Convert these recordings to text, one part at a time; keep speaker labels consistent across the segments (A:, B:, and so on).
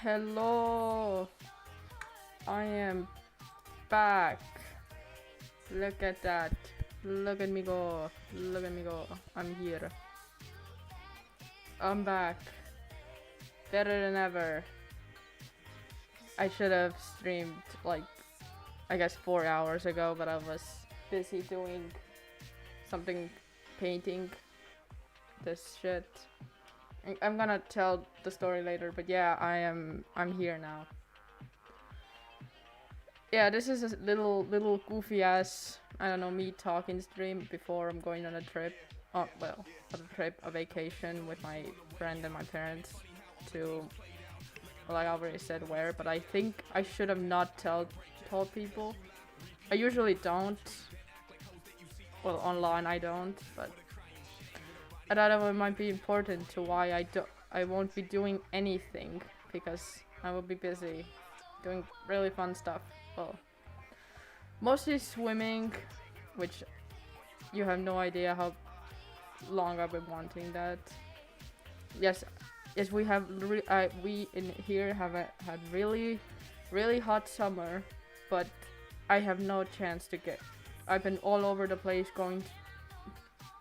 A: Hello, I am back. Look at that. Look at me go. Look at me go. I'm here. I'm back. Better than ever. I should have streamed like, I guess 4 hours ago, but I was busy doing something, painting this shit. I'm gonna tell the story later, but yeah, I'm here now. Yeah, this is a little goofy ass, I don't know, me talking stream before I'm going on a trip. Oh, well, not a trip, a vacation with my friend and my parents to, well, I already said where, but I think I should have not told people. I usually don't. Well, online I don't, but I thought it might be important to why I won't be doing anything, because I will be busy doing really fun stuff. Well, mostly swimming, which you have no idea how long I've been wanting that. Yes, we have we in here have had really hot summer, but I have no chance to get. I've been all over the place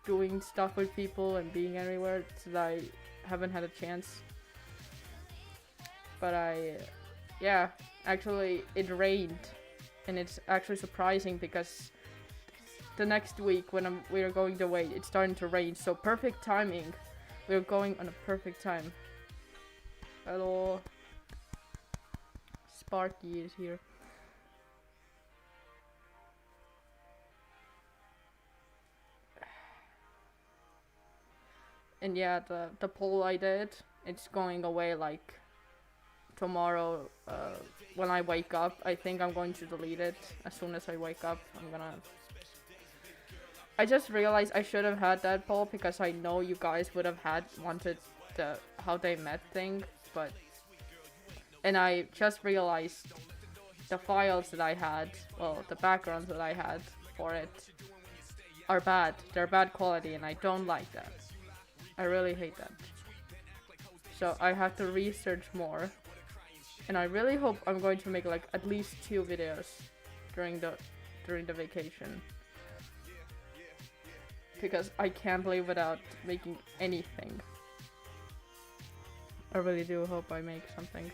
A: doing stuff with people and being everywhere, so that I haven't had a chance. But yeah, actually it rained, and it's actually surprising because the next week when we're going away, it's starting to rain, so perfect timing. We're going on a perfect time. Hello, Sparky is here. And yeah, the poll I did, it's going away like tomorrow. When I wake up, I think I'm going to delete it as soon as I wake up. I just realized I should have had that poll because I know you guys would have wanted the how they met thing, and I just realized the files that I had, well, the backgrounds that I had for it are bad. They're bad quality, and I don't like that. I really hate that. So I have to research more, and I really hope I'm going to make like at least 2 videos during the vacation, because I can't live without making anything. I really do hope I make something.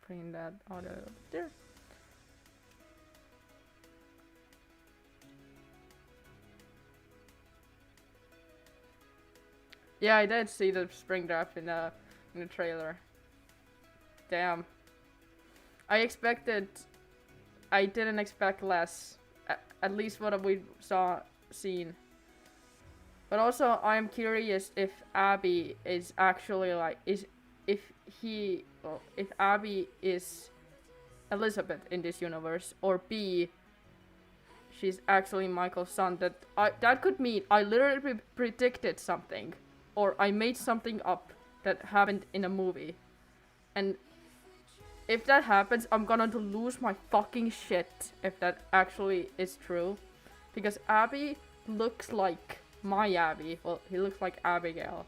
A: Bring that out of there. Yeah, I did see the spring draft in the trailer. Damn. I didn't expect less. At least what we seen. But also, I'm curious if Abby is actually like, if Abby is Elizabeth in this universe, or B, she's actually Michael's son. That could mean I literally predicted something, or I made something up that happened in a movie. And if that happens, I'm gonna lose my fucking shit if that actually is true. Because Abby looks like my Abby. Well, he looks like Abigail.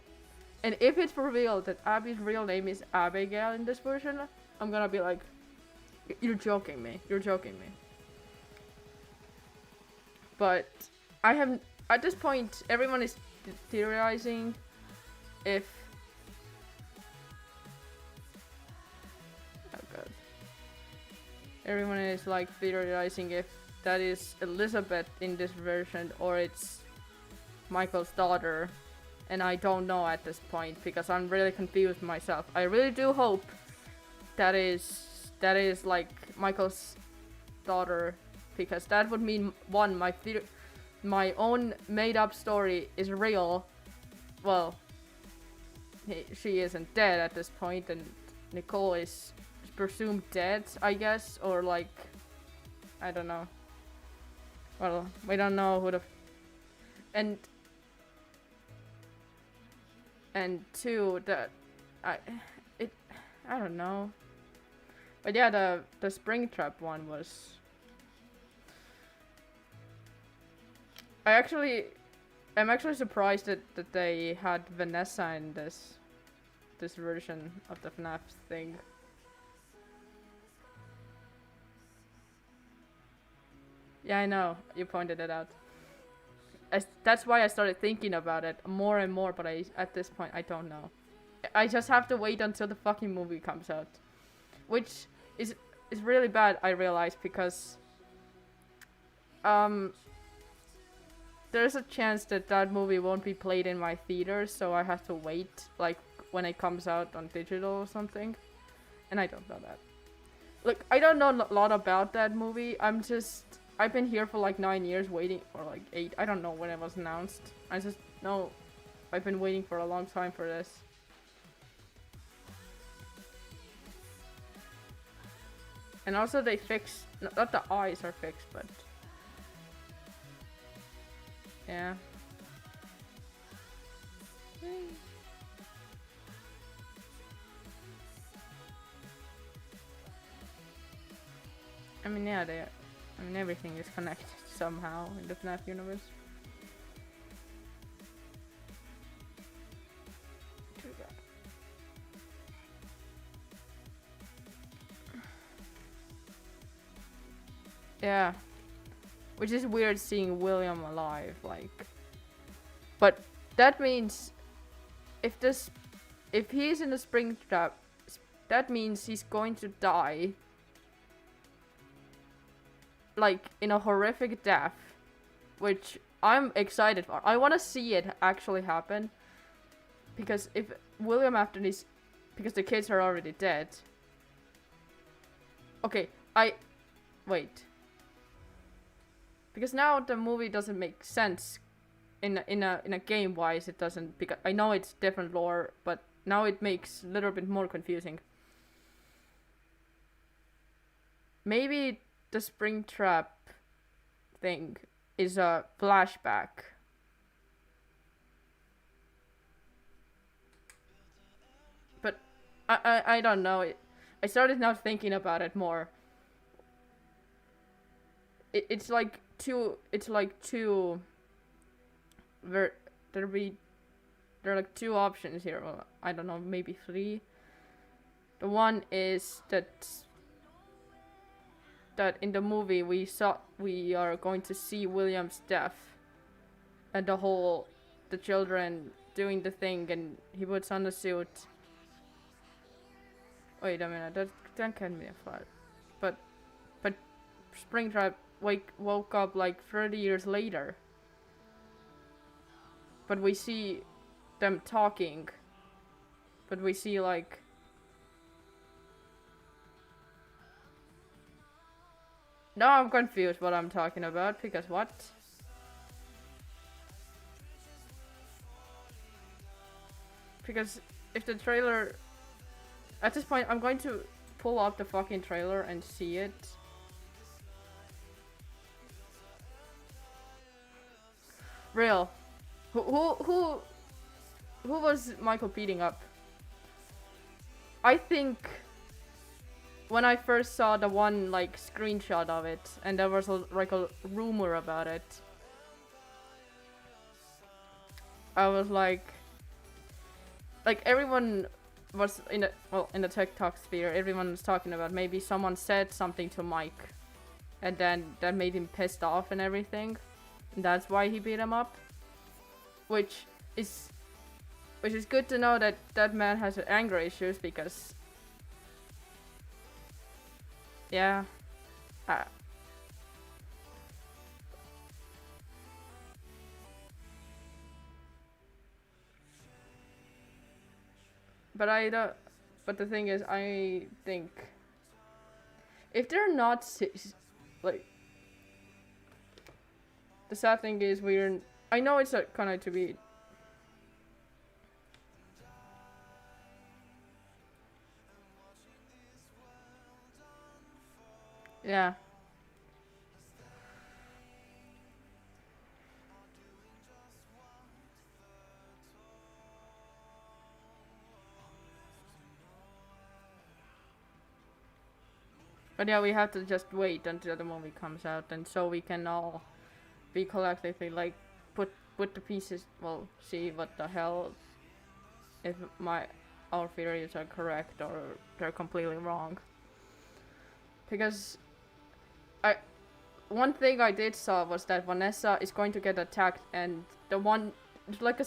A: And if it's revealed that Abby's real name is Abigail in this version, I'm gonna be like, you're joking me. You're joking me. But at this point, everyone is theorizing if everyone is like theorizing if that is Elizabeth in this version or it's Michael's daughter, and I don't know at this point because I'm really confused myself. I really do hope that is like Michael's daughter, because that would mean, one, my own made up story is real. Well, she isn't dead at this point, and Nicole is presumed dead, I guess, or like, I don't know. Well, we don't know who the and two, I don't know. But yeah, the Springtrap one was, I actually I'm actually surprised that they had Vanessa in this version of the FNAF thing. Yeah, I know. You pointed it out. That's why I started thinking about it more and more, but at this point I don't know. I just have to wait until the fucking movie comes out, which is really bad. I realize because um there's a chance that that movie won't be played in my theater, so I have to wait like when it comes out on digital or something, and I don't know that. Look, I don't know a lot about that movie. I've been here for like 9 years waiting, or like 8. I don't know when it was announced. I just know I've been waiting for a long time for this. And also they fixed, not the eyes are fixed, but yeah. I mean, yeah, everything is connected somehow in the FNAF universe. Yeah. Which is weird seeing William alive, like. But that means if he's in the spring trap, that means he's going to die. Like in a horrific death, which I'm excited for. I want to see it actually happen. Because if William after this, because the kids are already dead. Okay, wait. Because now the movie doesn't make sense in a game wise. It doesn't, because I know it's different lore, but now it makes a little bit more confusing. Maybe the spring trap thing is a flashback. But I don't know. I started now thinking about it more. It's like two. There are like two options here. Well, I don't know, maybe 3. The one is that in the movie we are going to see William's death, and the children doing the thing, and he puts on the suit. Wait a minute, that can't be a flash. But Springtrap woke up like 30 years later. But we see them talking. But we see like. Now I'm confused what I'm talking about, because what? Because if the trailer... At this point, I'm going to pull up the fucking trailer and see it. Real. Who was Michael beating up? I think when I first saw the one like screenshot of it, and there was like a rumor about it, I was like everyone was in the TikTok sphere, everyone was talking about maybe someone said something to Mike, and then that made him pissed off and everything, and that's why he beat him up. Which is good to know that that man has anger issues, because yeah, but I don't. But the thing is, I think if they're not like, the sad thing is I know it's kind of to be. Yeah. But yeah, we have to just wait until the movie comes out, and so we can all be collectively like put put the pieces, well, see what the hell, if our theories are correct or they're completely wrong. Because one thing I did saw was that Vanessa is going to get attacked, and the one, like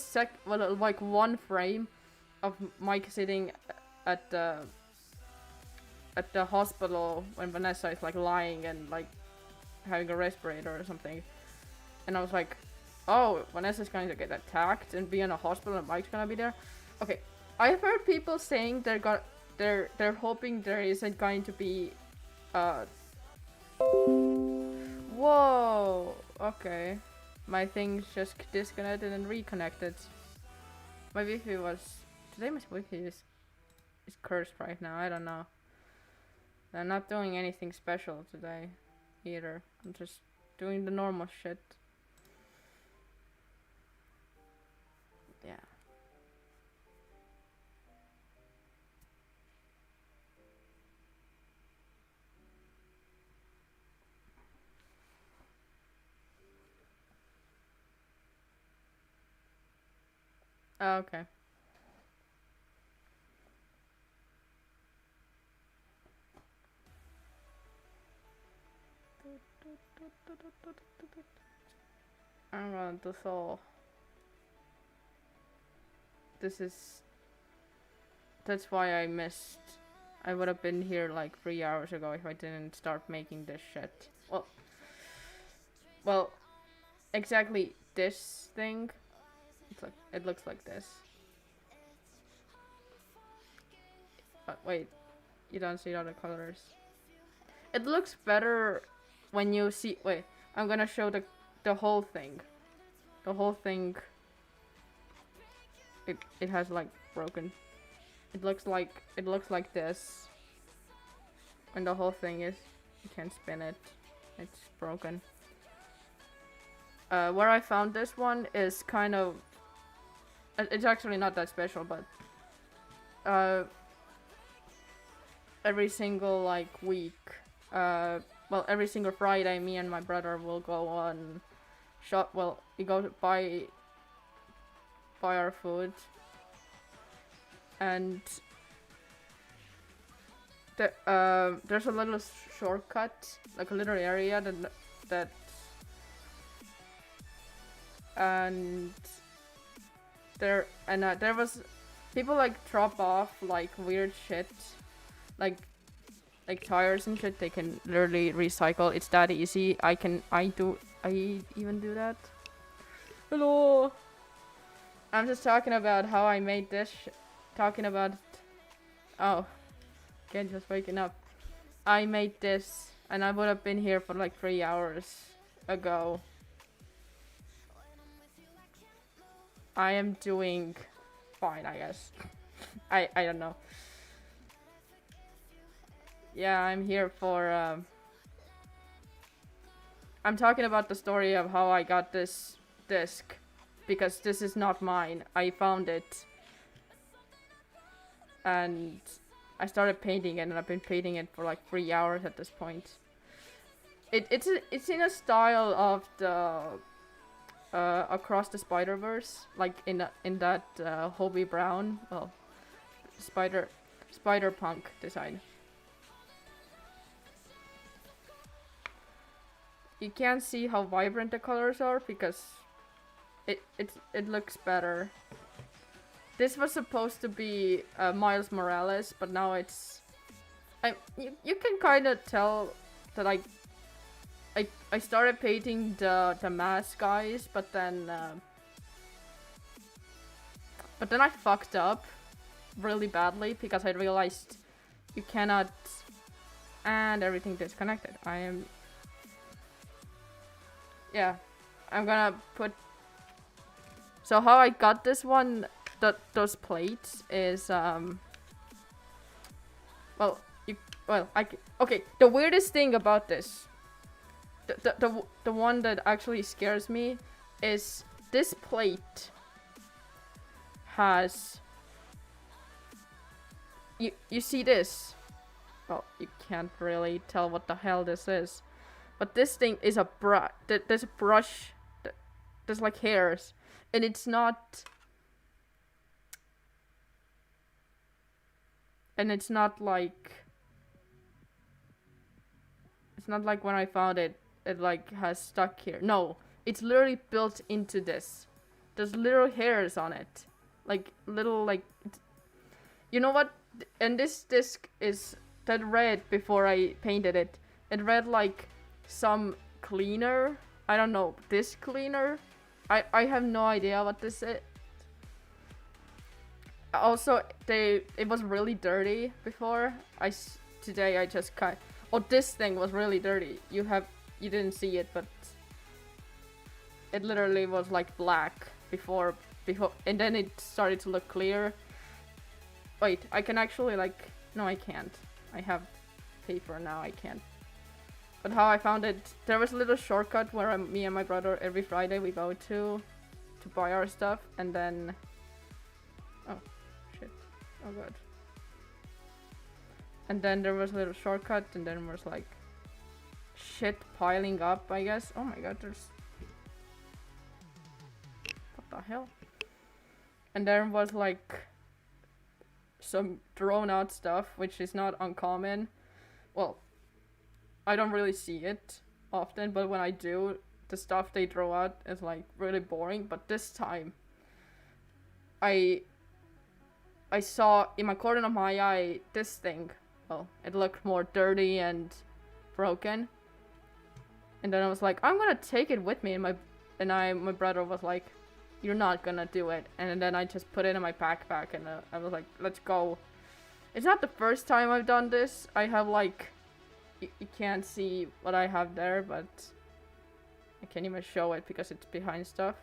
A: like one frame of Mike sitting at the hospital when Vanessa is like lying and like having a respirator or something, and I was like, oh, Vanessa's going to get attacked and be in a hospital and Mike's gonna be there. Okay, I've heard people saying they're hoping there isn't going to be whoa, okay, my thing's just disconnected and reconnected. My Wi-Fi was, today my Wi-Fi is cursed right now. I don't know. I'm not doing anything special today either. I'm just doing the normal shit. Yeah. Oh, okay. I'm going to solve. That's why I missed. I would have been here like 3 hours ago if I didn't start making this shit. Well, exactly this thing. It looks like this. But wait, you don't see all the colors. It looks better when you see. Wait, I'm gonna show the whole thing. The whole thing. It has like broken. It looks like this. And the whole thing is, you can't spin it. It's broken. Where I found this one is kind of. It's actually not that special, but every single like week, well, every single Friday, me and my brother will go on shop. Well, we go to buy our food, and there's a little shortcut, like a little area that and there was people like drop off like weird shit, like tires and shit. They can literally recycle. It's that easy. I even do that. Hello. I'm just talking about how I made this. Talking about. Oh, again, just waking up. I made this, and I would have been here for like 3 hours ago. I am doing fine, I guess. I don't know. Yeah, I'm here for I'm talking about the story of how I got this disc, because this is not mine. I found it and I started painting it, and I've been painting it for like 3 hours at this point. It's in a style of the Across the Spider-Verse, like in that Hobie Brown, well, Spider-Punk design. You can't see how vibrant the colors are because it looks better. This was supposed to be Miles Morales, but now it's you can kind of tell that I started painting the mask guys, but then I fucked up really badly because I realized you cannot, and everything disconnected. I'm gonna put. So how I got this one, those plates is okay. The weirdest thing about this. The one that actually scares me is this plate has you see this. Well, you can't really tell what the hell this is, but this thing is a brush. There's a brush. There's like hairs, And it's not like when I found it, it like has stuck here. No, it's literally built into this. There's little hairs on it, like little like. You know what? And this disc is that red before I painted it. It read like some cleaner. I don't know, this cleaner. I have no idea what this is. Also, it was really dirty before. Today I just cut. Oh, this thing was really dirty. You didn't see it, but it literally was like black before, and then it started to look clear. Wait, I can actually like, no I can't. I have paper now, I can't. But how I found it, there was a little shortcut where me and my brother every Friday we go to buy our stuff, and then, oh shit, oh god. And then there was a little shortcut, and then was like shit piling up, I guess. Oh my god, there's, what the hell? And there was like some drawn out stuff, which is not uncommon. Well, I don't really see it often, but when I do, the stuff they draw out is like really boring. But this time, I saw in my corner of my eye this thing. Well, it looked more dirty and broken. And then I was like, I'm gonna take it with me. And my brother was like, you're not gonna do it. And then I just put it in my backpack, and I was like, let's go. It's not the first time I've done this. I have like, you can't see what I have there, but I can't even show it because it's behind stuff.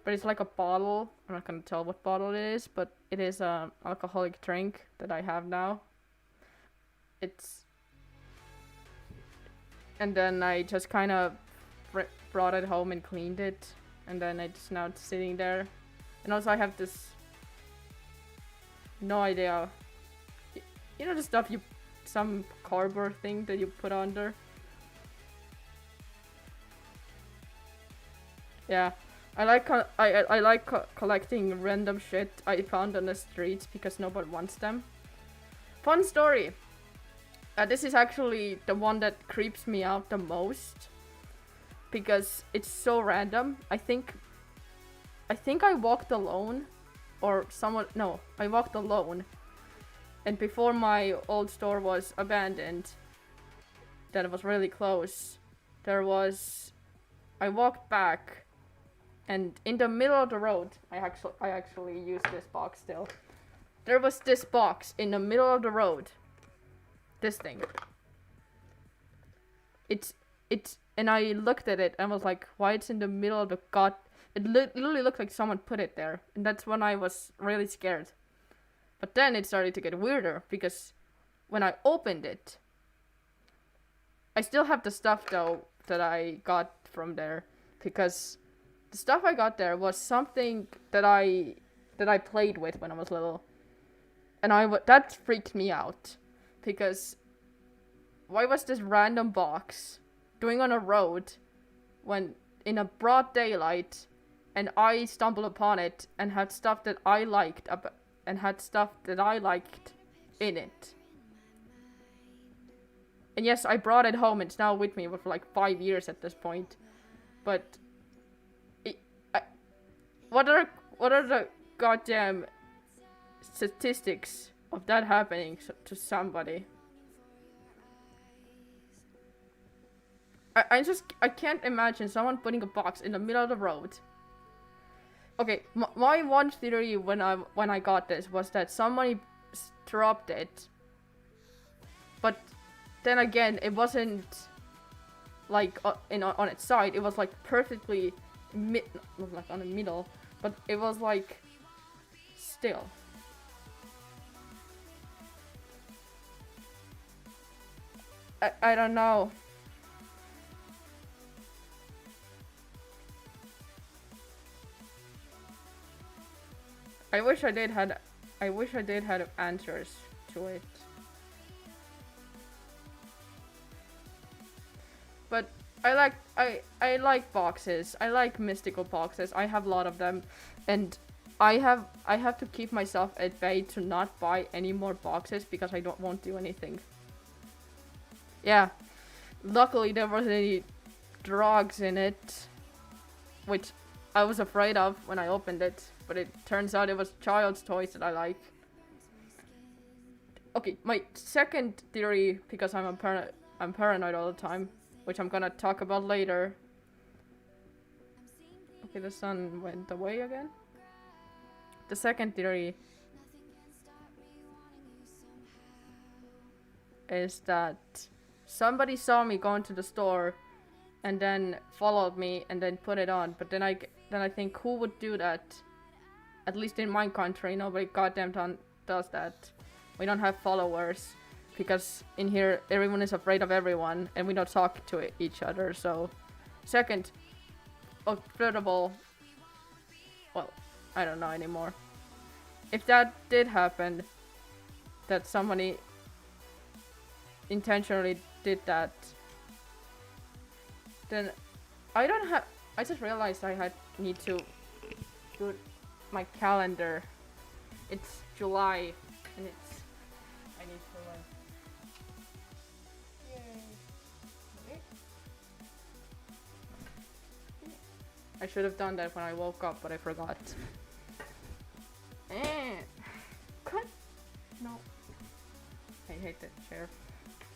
A: But it's like a bottle. I'm not gonna tell what bottle it is, but it is an alcoholic drink that I have now. And then I just kind of brought it home and cleaned it. And then it's now sitting there. And also I have this, no idea, you know the stuff some cardboard thing that you put under? Yeah, I like collecting random shit I found on the streets because nobody wants them. Fun story. This is actually the one that creeps me out the most, because it's so random. I think I walked alone, or someone, no, I walked alone. And before my old store was abandoned, that was really close, I walked back, and in the middle of the road, I actually use this box still. There was this box in the middle of the road. This thing. And I looked at it and was like, why it's in the middle of the god? It literally looked like someone put it there. And that's when I was really scared. But then it started to get weirder, because when I opened it, I still have the stuff though that I got from there, because the stuff I got there was something that I played with when I was little. And that freaked me out, because why was this random box doing on a road when in a broad daylight, and I stumbled upon it and had stuff that I liked in it. And yes, I brought it home. It's now with me for like 5 years at this point. But what are the goddamn statistics of that happening to somebody? I can't imagine someone putting a box in the middle of the road. Okay, my one theory when I got this was that somebody dropped it, but then again, it wasn't like on its side. It was like perfectly not like on the middle, but it was like still. I don't know. I wish I did had answers to it. But I like boxes. I like mystical boxes. I have a lot of them, and I have to keep myself at bay to not buy any more boxes because I won't do anything. Yeah, luckily there wasn't any drugs in it, which I was afraid of when I opened it, but it turns out it was child's toys that I like. Okay, my second theory, because I'm paranoid all the time, which I'm gonna talk about later. Okay, the sun went away again. The second theory is that somebody saw me going to the store and then followed me and then put it on. But then I think, who would do that? At least in my country, nobody goddamn does that. We don't have followers because in here everyone is afraid of everyone and we don't talk to each other. So, second, third of all, well, I don't know anymore. If that did happen, that somebody intentionally did that, then I don't have. I just realized I need to do my calendar. It's July, and I need to. Yay. I should have done that when I woke up, but I forgot. Cut. No. I hate that chair.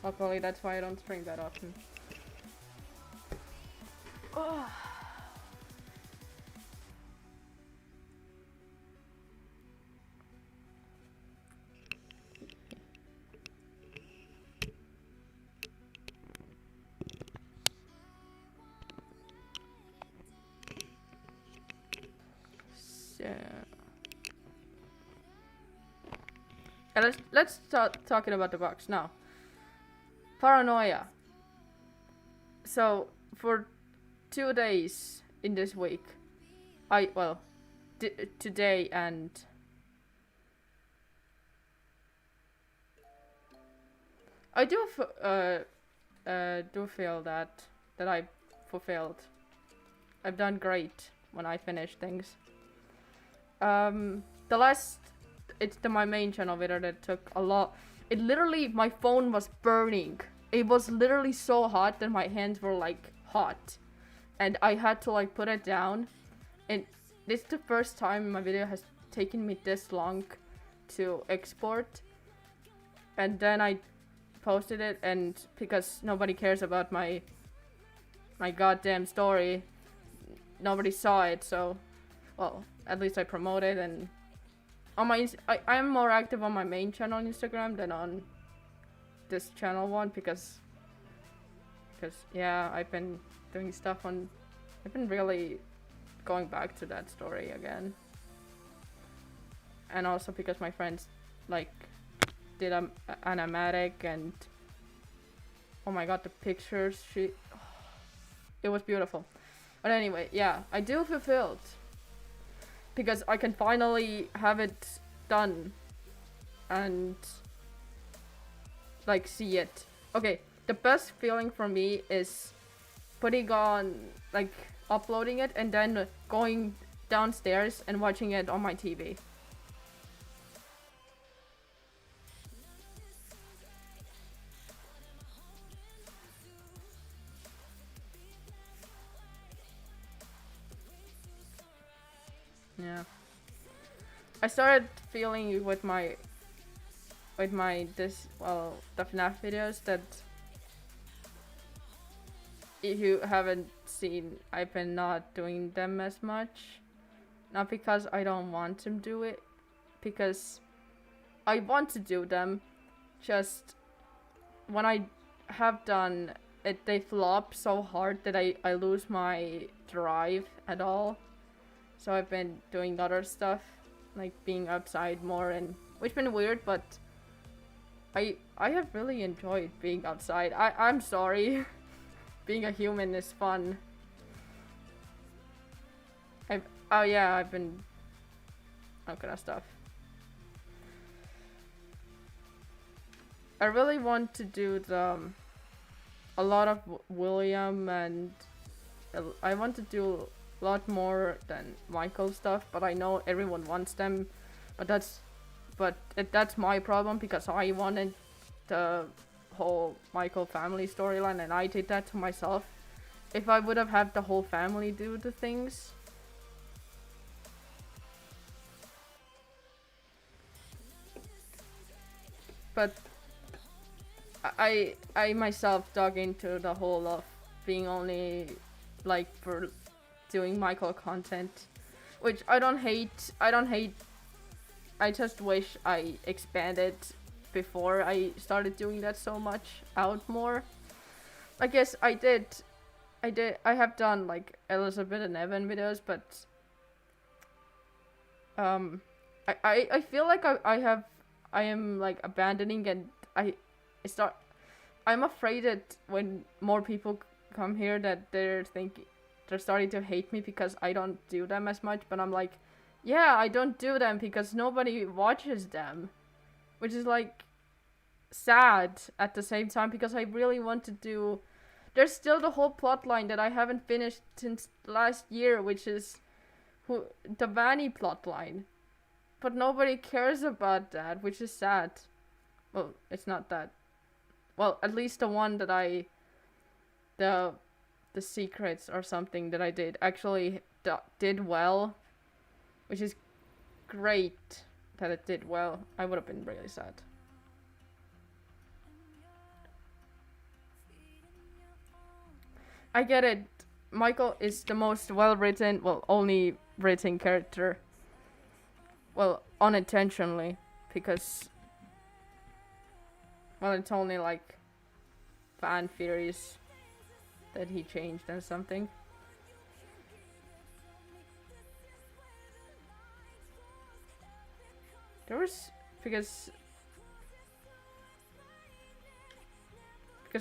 A: Luckily, that's why I don't stream that often. Oh. So, let's start talking about the box now. Paranoia. So for 2 days in this week, today and I do feel that I fulfilled. I've done great when I finish things. It's my main channel video that took a lot. It literally, my phone was burning. It was literally so hot that my hands were like hot. And I had to like put it down. And this is the first time my video has taken me this long to export. And then I posted it, and because nobody cares about my goddamn story, nobody saw it, so, well, at least I promoted. And on my I'm more active on my main channel on Instagram than on this channel one, because yeah, I've been doing stuff on, I've been really going back to that story again. And also because my friends like did an animatic, and oh my god, the pictures, it was beautiful. But anyway, yeah, I do fulfilled because I can finally have it done and like see it. Okay, the best feeling for me is putting on, like, uploading it and then going downstairs and watching it on my TV. Yeah. I started feeling with the FNAF videos that if you haven't seen, I've been not doing them as much. Not because I don't want to do it, because I want to do them, just when I have done it, they flop so hard that I lose my drive at all. So I've been doing other stuff, like being outside more, and which been weird, but I have really enjoyed being outside. I'm sorry. Being a human is fun. I've been all kind of stuff. I really want to do the a lot of William, and I want to do a lot more than Michael stuff, but I know everyone wants them, but that's my problem, because I wanted the whole Michael family storyline, and I did that to myself. If I would have had the whole family do the things, but I myself dug into the whole of being only like for doing Michael content, which I don't hate. I just wish I expanded before I started doing that so much out more. I guess I have done like Elizabeth and Evan videos, but I feel like I am like abandoning, and I'm afraid that when more people come here that they're starting to hate me because I don't do them as much, but I'm like, yeah, I don't do them because nobody watches them, which is like sad at the same time, because I really want to do. There's still the whole plot line that I haven't finished since last year, which is the Vanny plot line. But nobody cares about that, which is sad. Well, it's not that. Well, at least the one that the secrets or something that I did actually did well, which is great that it did well. I would have been really sad. I get it. Michael is the most well-written, well, only written character. Well, unintentionally, because, well, it's only like fan theories that he changed and something. There was, because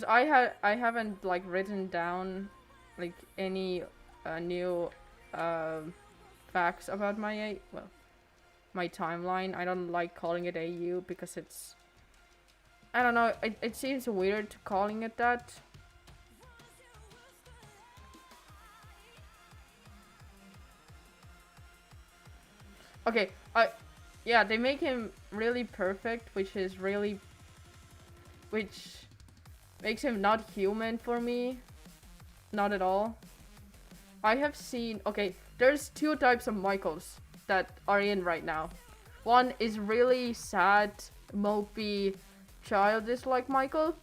A: I haven't like written down like any new facts about my my timeline. I don't like calling it AU because it's, I don't know, it seems weird calling it that. Okay, yeah, they make him really perfect, which makes him not human for me. Not at all. I have seen, okay, there's two types of Michaels that are in right now. One is really sad, mopey, childish like Michael.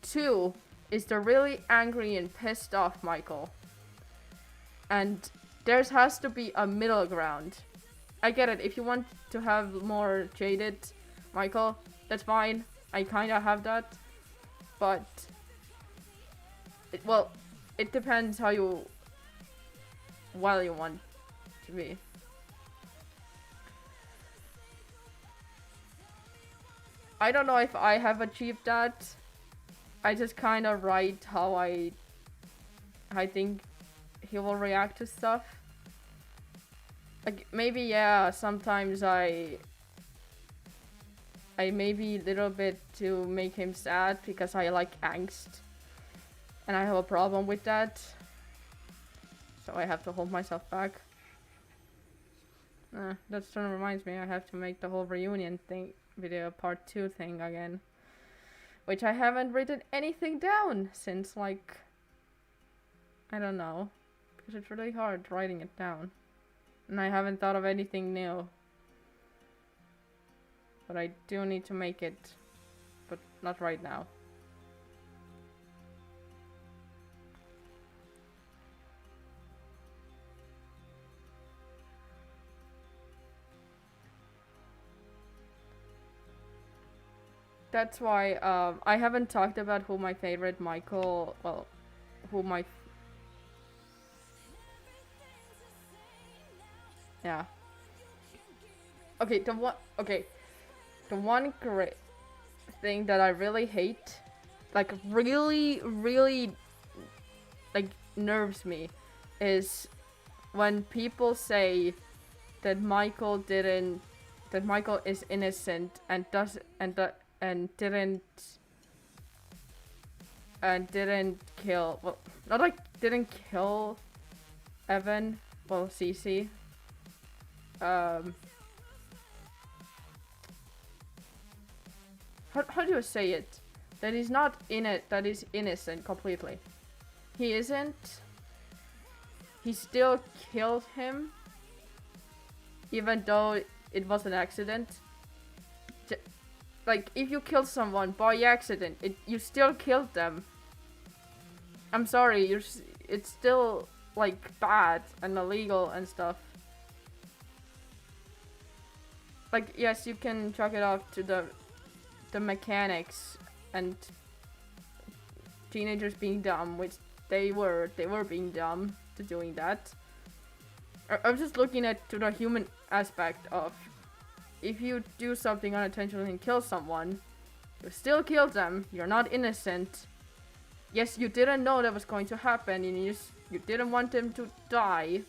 A: Two is the really angry and pissed off Michael. And there has to be a middle ground. I get it, if you want to have more jaded Michael, that's fine. I kinda have that. But, it depends how you want to be. I don't know if I have achieved that. I just kind of write how I think he will react to stuff. Like, maybe, yeah, sometimes I maybe a little bit to make him sad because I like angst. And I have a problem with that. So I have to hold myself back. That sort of reminds me, I have to make the whole reunion thing video part 2 thing again. Which I haven't written anything down since, like, I don't know. Because it's really hard writing it down. And I haven't thought of anything new. But I do need to make it. But not right now. That's why I haven't talked about who my favorite Michael, well, who my, yeah. Okay, the one great thing that I really hate, like really like nerves me, is when people say that Michael is innocent and didn't and didn't kill, well, not like didn't kill Evan, well, Cece. How do you say it? That he's not in it, that is innocent completely. He isn't. He still killed him, even though it was an accident. Like, if you kill someone by accident, you still killed them. I'm sorry, it's still, like, bad and illegal and stuff. Like, yes, you can chalk it off to the mechanics and teenagers being dumb, which they were being dumb to doing that. I'm just looking at to the human aspect of, if you do something unintentionally and kill someone, you still killed them, you're not innocent. Yes, you didn't know that was going to happen, and you didn't want them to die.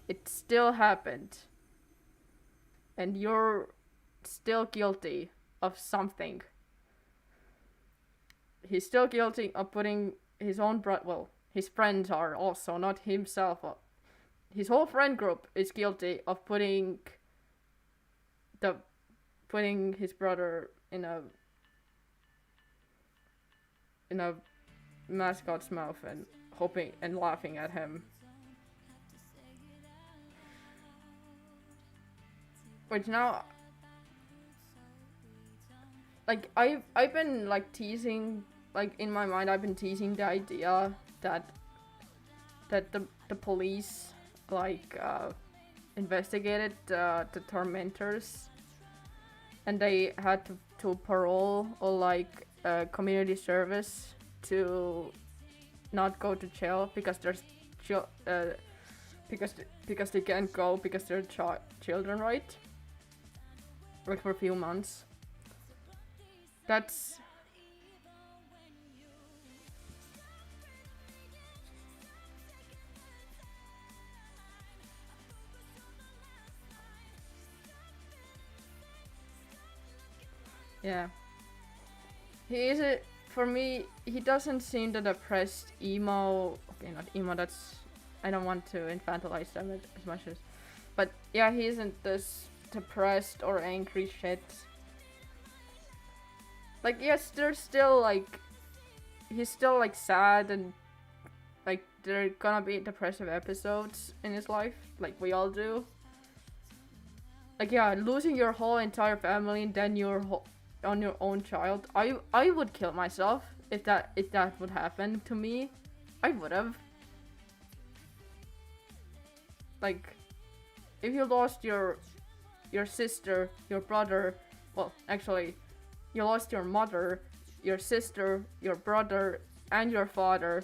A: It still happened. And you're still guilty of something. He's still guilty of putting his own well, his friends are also, not himself. His whole friend group is guilty of putting his brother in a mascot's mouth and hoping and laughing at him. Which now, like, I've been like teasing, like, in my mind I've been teasing the idea that the police like investigated the tormentors, and they had to parole or like community service to not go to jail because there's because they can't go because they're children, right? Like for a few months. That's yeah. He is a, for me, he doesn't seem the depressed emo. Okay, not emo. That's, I don't want to infantilize them as much as, but yeah, he isn't this depressed or angry shit. Like, yes, there's still like, he's still like sad and like there are gonna be depressive episodes in his life, like we all do. Like, yeah, losing your whole entire family and then your on your own child. I would kill myself if that would happen to me. I would have. Like, if you lost your sister, your brother, well, actually, you lost your mother, your sister, your brother, and your father,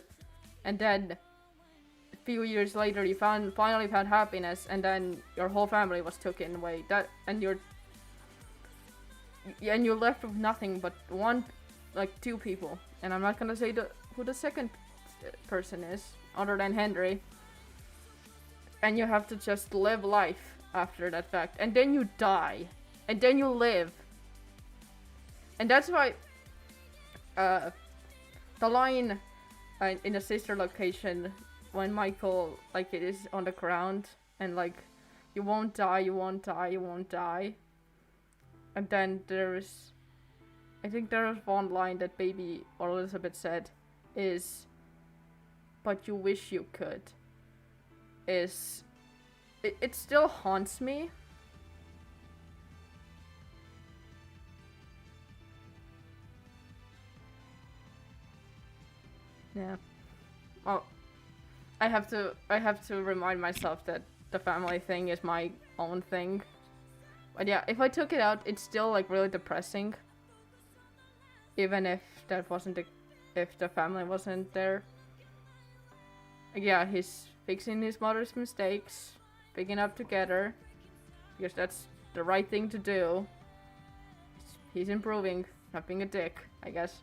A: and then a few years later you finally found happiness, and then your whole family was taken away. And you're left with nothing but two people, and I'm not gonna say who the second person is, other than Henry. And you have to just live life after that fact, and then you die, and then you live. And that's why the line in the sister location when Michael, like, it is on the ground and like, you won't die, you won't die, you won't die. And then I think there's one line that Baby or Elizabeth said is, but you wish you could. It still haunts me. Yeah. Well, I have to remind myself that the family thing is my own thing. But yeah, if I took it out, it's still like really depressing. Even if that wasn't if the family wasn't there. Yeah, he's fixing his mother's mistakes, picking up together, because that's the right thing to do. He's improving, not being a dick, I guess.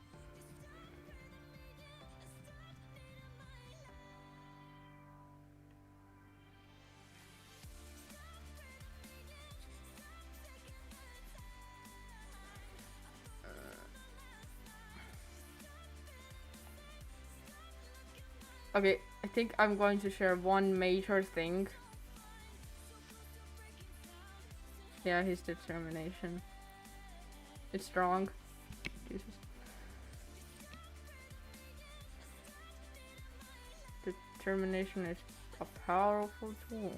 A: Okay, I think I'm going to share one major thing. Yeah, his determination. It's strong. Jesus. Determination is a powerful tool.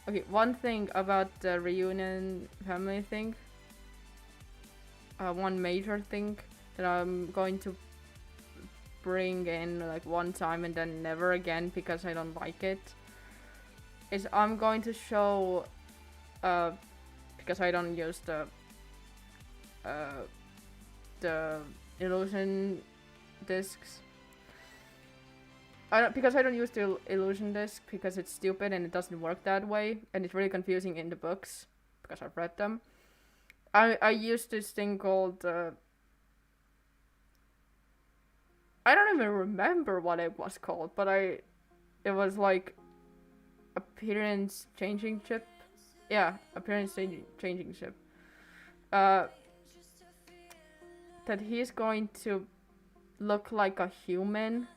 A: Okay, one thing about the reunion family thing. One major thing that I'm going to bring in like one time and then never again because I don't like it is I'm going to show because I don't use the illusion discs. Because I don't use the illusion disc because it's stupid and it doesn't work that way and it's really confusing in the books because I've read them. I used this thing called I don't even remember what it was called, but it was like appearance changing chip. Yeah, appearance changing chip. That he's going to look like a human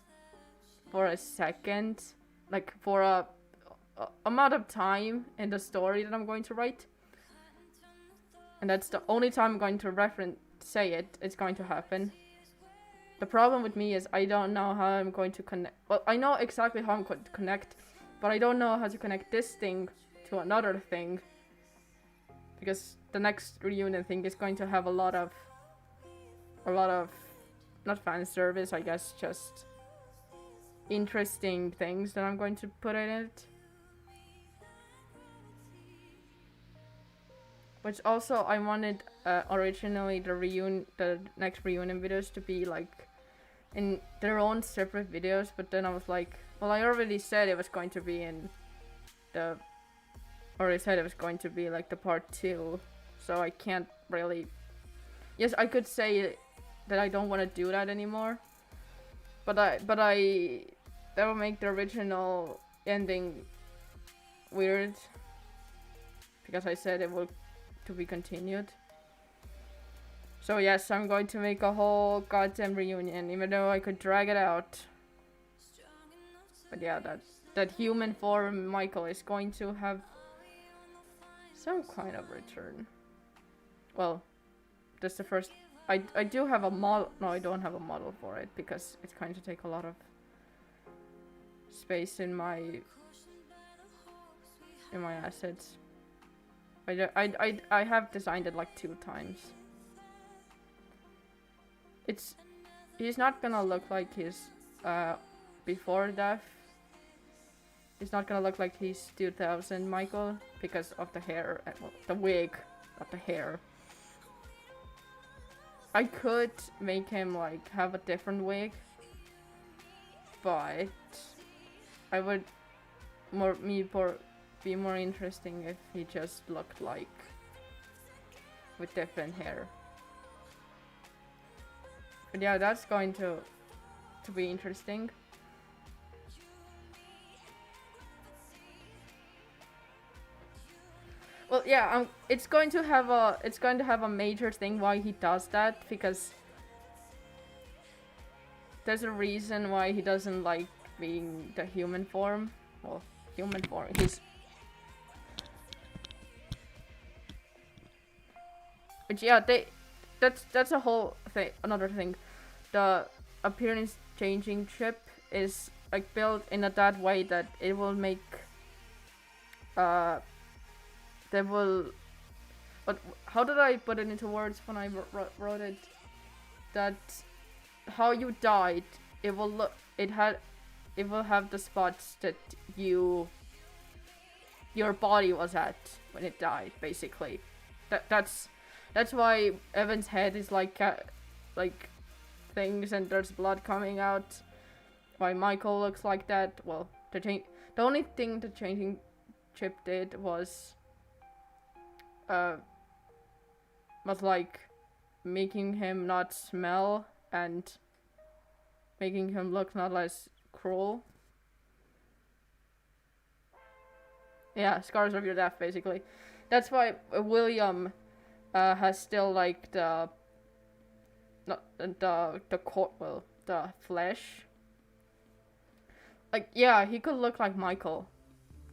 A: for a second, like for a amount of time in the story that I'm going to write. And that's the only time I'm going to say it. It's going to happen. The problem with me is I don't know how I'm going to connect. Well, I know exactly how I'm going to connect, but I don't know how to connect this thing to another thing. Because the next reunion thing is going to have a lot of, not fan service, I guess, just interesting things that I'm going to put in it. Which also I wanted originally the next reunion videos to be like in their own separate videos, but then I was like, well, I already said it was going to be in going to be like the part 2, so I can't really. Yes, I could say that I don't want to do that anymore, but that will make the original ending weird because I said it will to be continued. So yes, I'm going to make a whole goddamn reunion, even though I could drag it out. But yeah, that human form Michael is going to have some kind of return. Well, that's the first. I do have a model. No, I don't have a model for it because it's going to take a lot of space in my assets. I have designed it like 2 times. He's not gonna look like his before death. He's not gonna look like he's 2000 Michael because of the hair, well, the wig, not the hair. I could make him like have a different wig, but I would be more interesting if he just looked like with different hair. But yeah, that's going to be interesting. Well, yeah, it's going to have a major thing why he does that, because there's a reason why he doesn't like being the human form. Well, human form. But yeah, that's a whole thing. Another thing, the appearance changing chip is like built in that way that it will make but how did I put it into words when I wrote it? That how you died, it will have the spots that your body was at when it died, basically. That's why Evan's head is like things and there's blood coming out. Why Michael looks like that? Well, the only thing the changing chip did was like making him not smell and making him look not less cruel. Yeah, scars of your death, basically. That's why William has still like the flesh. like, yeah, he could look like Michael.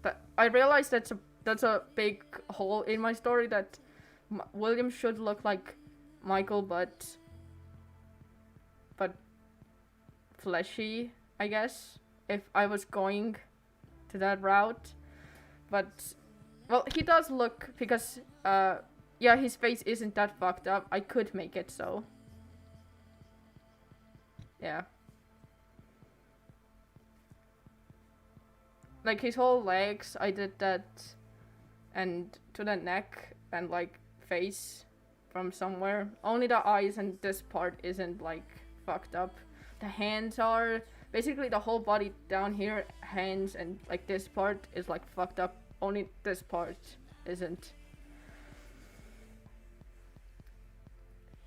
A: That I realized that's a big hole in my story, that William should look like Michael, but fleshy, I guess, if I was going to that route. But well, he does look, because yeah, his face isn't that fucked up. I could make it so. Yeah. Like his whole legs, I did that, and to the neck and like face from somewhere. Only the eyes and this part isn't like fucked up. The hands are, basically the whole body down here, hands and like this part is like fucked up. Only this part isn't.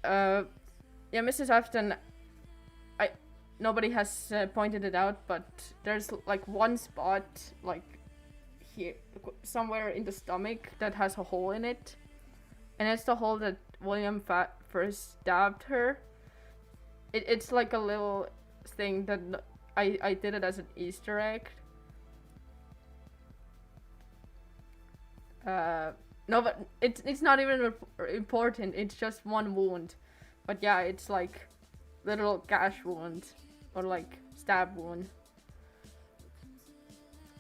A: Yeah, Mrs. Afton, nobody has pointed it out, but there's like one spot like here, somewhere in the stomach, that has a hole in it, and it's the hole that William first stabbed her. It's like a little thing that I did it as an Easter egg. No, but it's not even important. It's just one wound, but yeah, it's like little gash wound or like stab wound.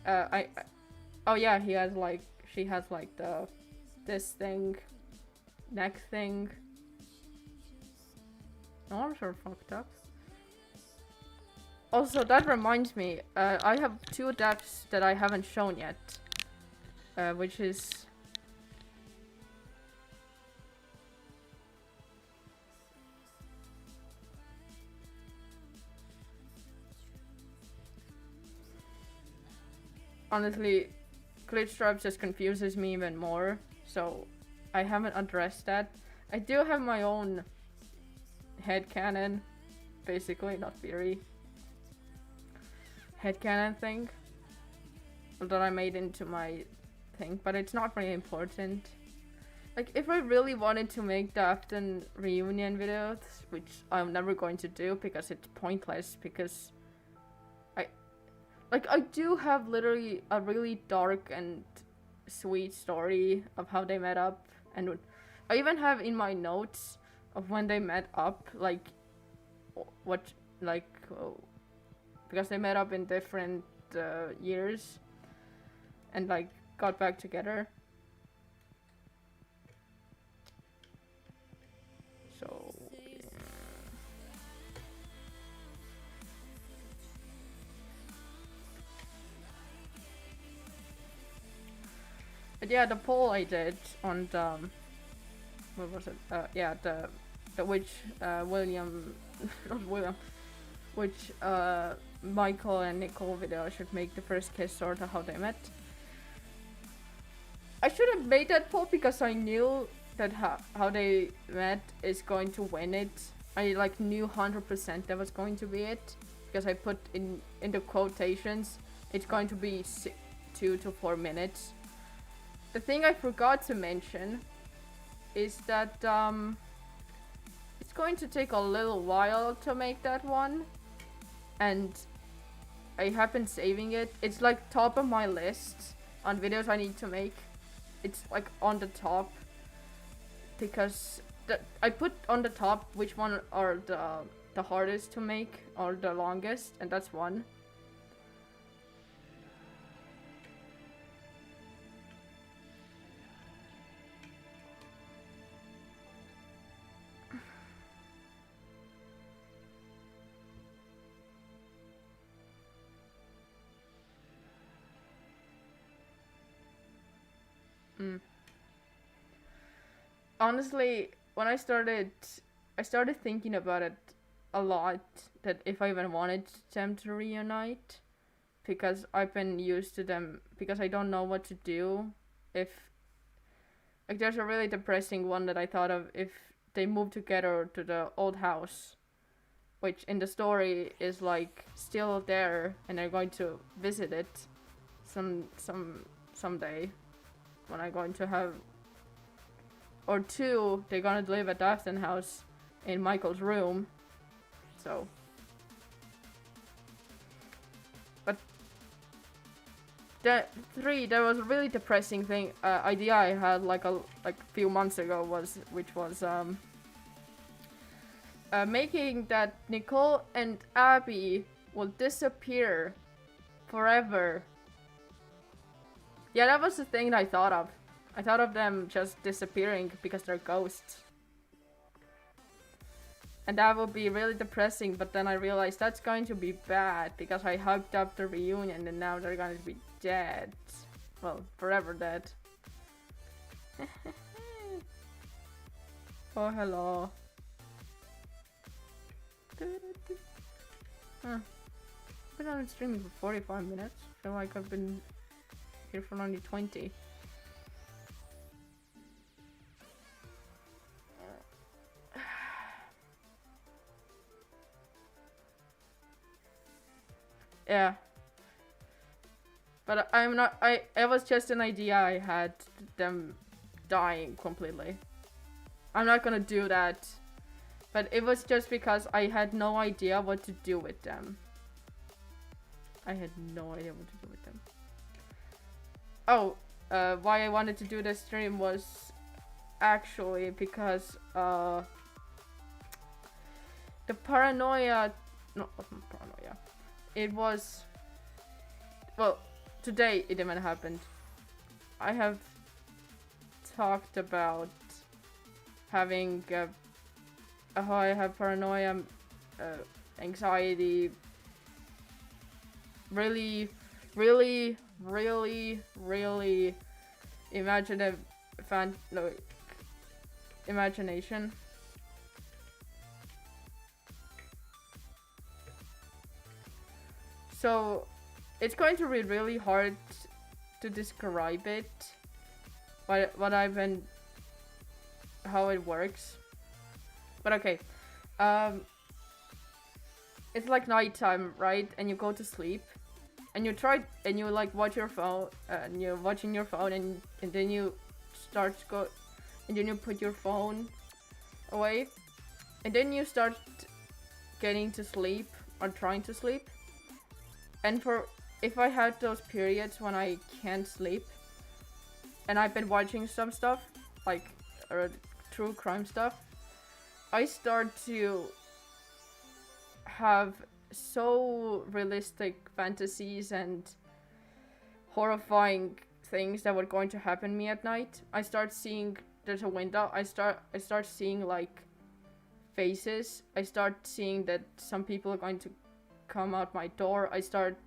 A: Oh yeah, she has like this thing, neck thing. Arms are fucked up. Also, that reminds me, I have 2 deaths that I haven't shown yet, which is honestly, glitch trap just confuses me even more, so I haven't addressed that. I do have my own headcanon, basically, not theory. Headcanon thing that I made into my thing, but it's not very important. Like, if I really wanted to make the Afton reunion videos, which I'm never going to do because it's pointless, because I do have literally a really dark and sweet story of how they met up, and I even have in my notes of when they met up, like, what, like, because they met up in different years, and, like, got back together. So, yeah. But yeah, the poll I did on the, what was it? Yeah, the which William, not William, which Michael and Nicole video should make the first kiss, sort of how they met. I should have made that poll because I knew that how they met is going to win it. I like knew 100% that was going to be it, because I put in the quotations, it's going to be 2 to 4 minutes. The thing I forgot to mention is that it's going to take a little while to make that one, and I have been saving it. It's like top of my list on videos I need to make. It's like on the top, because I put on the top which one are the hardest to make or the longest, and that's one. Honestly, when I started thinking about it a lot, that if I even wanted them to reunite, because I've been used to them, because I don't know what to do if, like, there's a really depressing one that I thought of if they move together to the old house, which in the story is like still there, and they're going to visit it someday when I'm going to have, or 2, they're gonna live at the Afton house in Michael's room. So, but there was a really depressing thing idea I had like a few months ago which was making that Nicole and Abby will disappear forever. Yeah, that was the thing I thought of. I thought of them just disappearing because they're ghosts. And that would be really depressing, but then I realized that's going to be bad because I hyped up the reunion and now they're going to be dead. Well, forever dead. Oh, hello. Huh. I've been on streaming for 45 minutes. I feel like I've been here for only 20. Yeah. But I'm not, it was just an idea I had, them dying completely. I'm not gonna do that. But it was just because I had no idea what to do with them. I had no idea what to do with them. Oh, why I wanted to do this stream was actually because, the paranoia, no, not paranoia. It was, well, today it even happened. I have talked about having, how I have paranoia, anxiety, really imagination. So it's going to be really hard to describe it, what I've been, how it works. But okay, it's like nighttime, right? And you go to sleep, and you like watch your phone, and you're watching your phone, and then you start to go, and then you put your phone away, and then you start getting to sleep or trying to sleep. And if I had those periods when I can't sleep, and I've been watching some stuff, like true crime stuff, I start to have so realistic fantasies and horrifying things that were going to happen to me at night. I start seeing, there's a window, I start seeing like faces. I start seeing that some people are going to come out my door. I start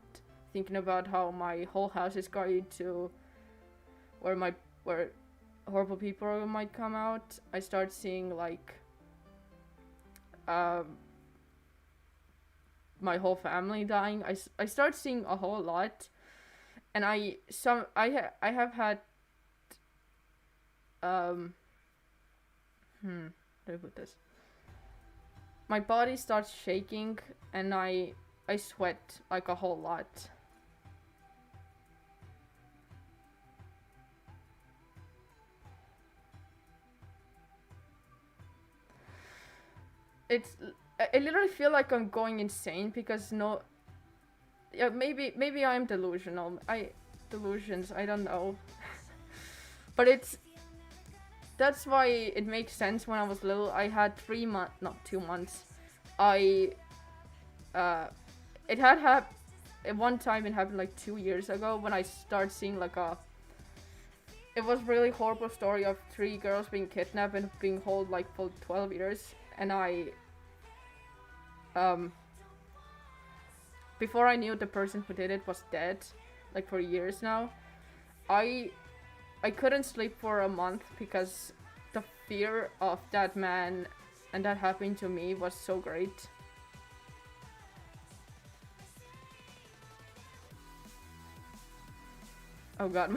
A: thinking about how my whole house is going to, where horrible people might come out. I start seeing like my whole family dying. I start seeing a whole lot, and I have had how do I put this? My body starts shaking, and I sweat like a whole lot. I literally feel like I'm going insane because yeah, maybe I'm delusional. Delusions, I don't know. But that's why it makes sense. When I was little, I had 3 months, not 2 months. It had at one time it happened like 2 years ago when I started seeing like it was really horrible story of 3 girls being kidnapped and being held like for 12 years, and before I knew the person who did it was dead, like for years now, I couldn't sleep for a month because the fear of that man and that happening to me was so great. Oh god,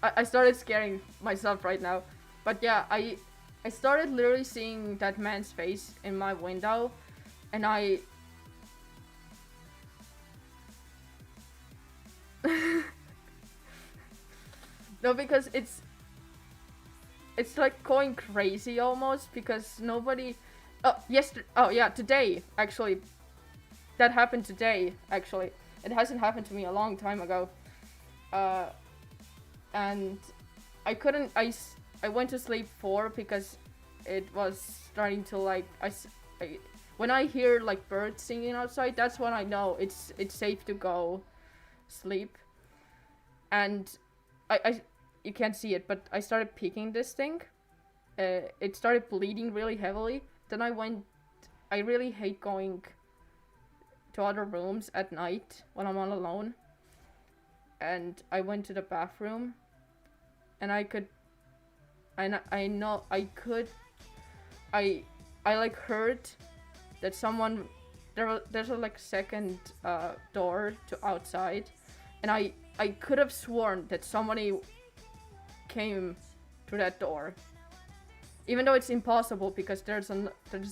A: I started scaring myself right now. But yeah, I started literally seeing that man's face in my window, and no, because it's like going crazy almost, because nobody. Oh yeah, today actually. That happened today actually. It hasn't happened to me a long time ago. uh, and I couldn't. I went to sleep 4 because it was starting to like when I hear like birds singing outside, that's when I know it's safe to go sleep. And I you can't see it, but I started picking this thing. It started bleeding really heavily. Then I really hate going to other rooms at night when I'm all alone. And I went to the bathroom, and I could, I know I could, I like heard that someone there's a like second door to outside, and I could have sworn that somebody came through that door, even though it's impossible because there's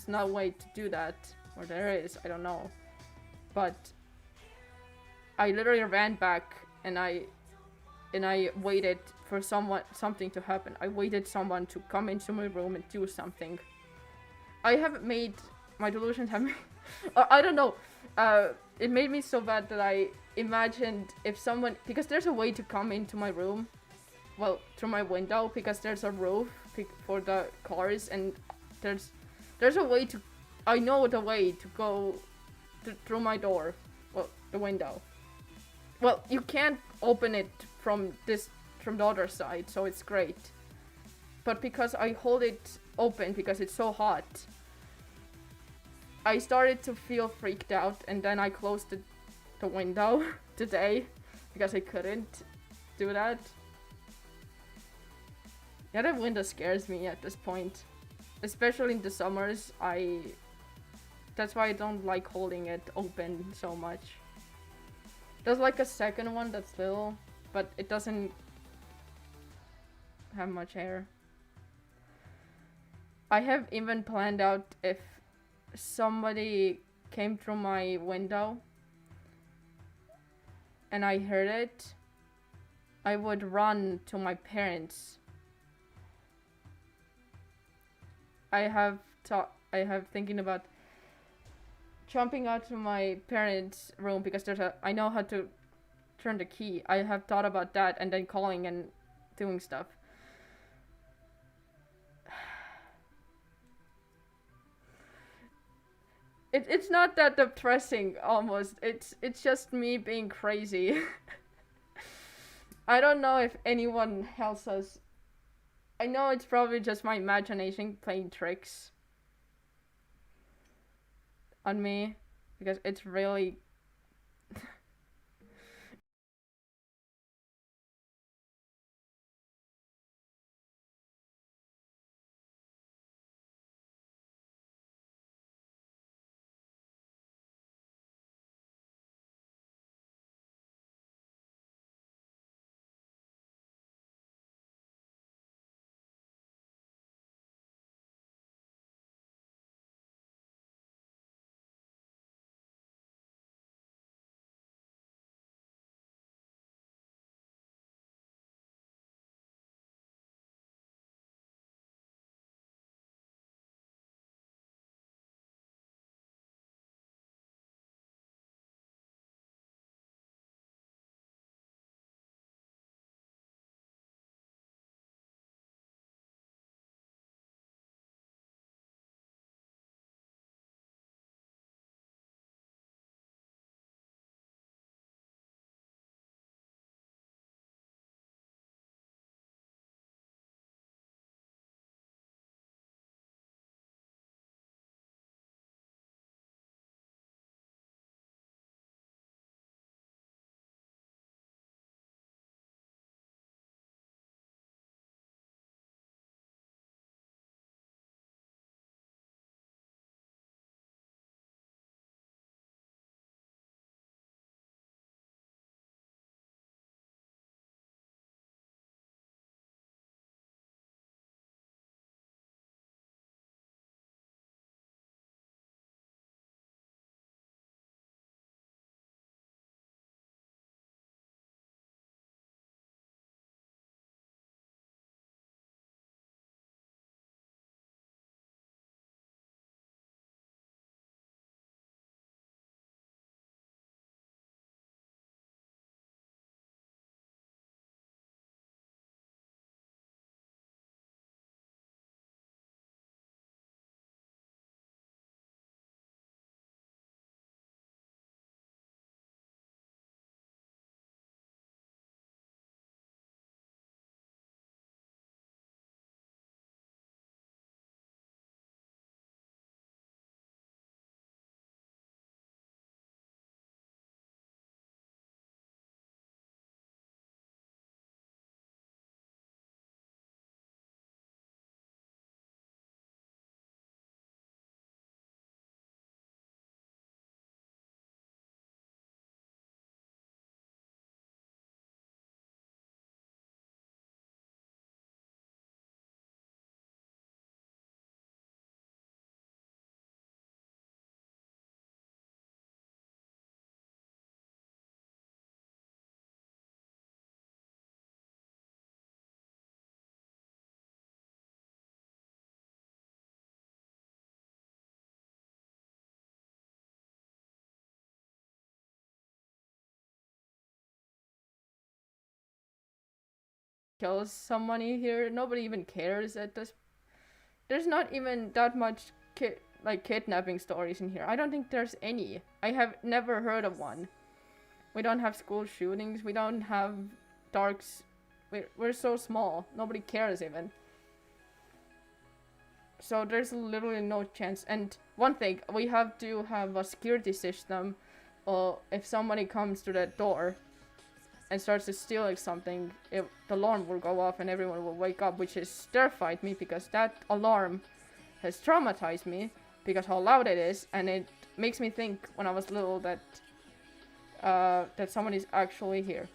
A: no way to do that, or there is, I don't know, but I literally ran back and I waited for something to happen. I waited someone to come into my room and do something. I have made my delusions have made, I don't know. It made me so bad that I imagined if someone, because there's a way to come into my room, well, through my window, because there's a roof for the cars, and there's a way to, I know the way to go through my door, well, the window. Well, you can't open it from the other side, so it's great. But because I hold it open because it's so hot, I started to feel freaked out, and then I closed the window today because I couldn't do that. Yeah, the window scares me at this point, especially in the summers. That's why I don't like holding it open so much. There's like a second one that's little, but it doesn't have much air. I have even planned out if somebody came through my window and I heard it, I would run to my parents. I have thinking about jumping out to my parents' room because I know how to turn the key. I have thought about that and then calling and doing stuff. It's not that depressing almost. It's just me being crazy. I don't know if anyone else has. I know it's probably just my imagination playing tricks on me because it's really kills somebody here. Nobody even cares at this. There's not even that much kidnapping stories in here. I don't think there's any. I have never heard of one. We don't have school shootings. We don't have darks. We're so small. Nobody cares even. So there's literally no chance. And one thing, we have to have a security system. Or if somebody comes to that door and starts to steal something, the alarm will go off and everyone will wake up, which has terrified me because that alarm has traumatized me because how loud it is, and it makes me think when I was little that someone is actually here.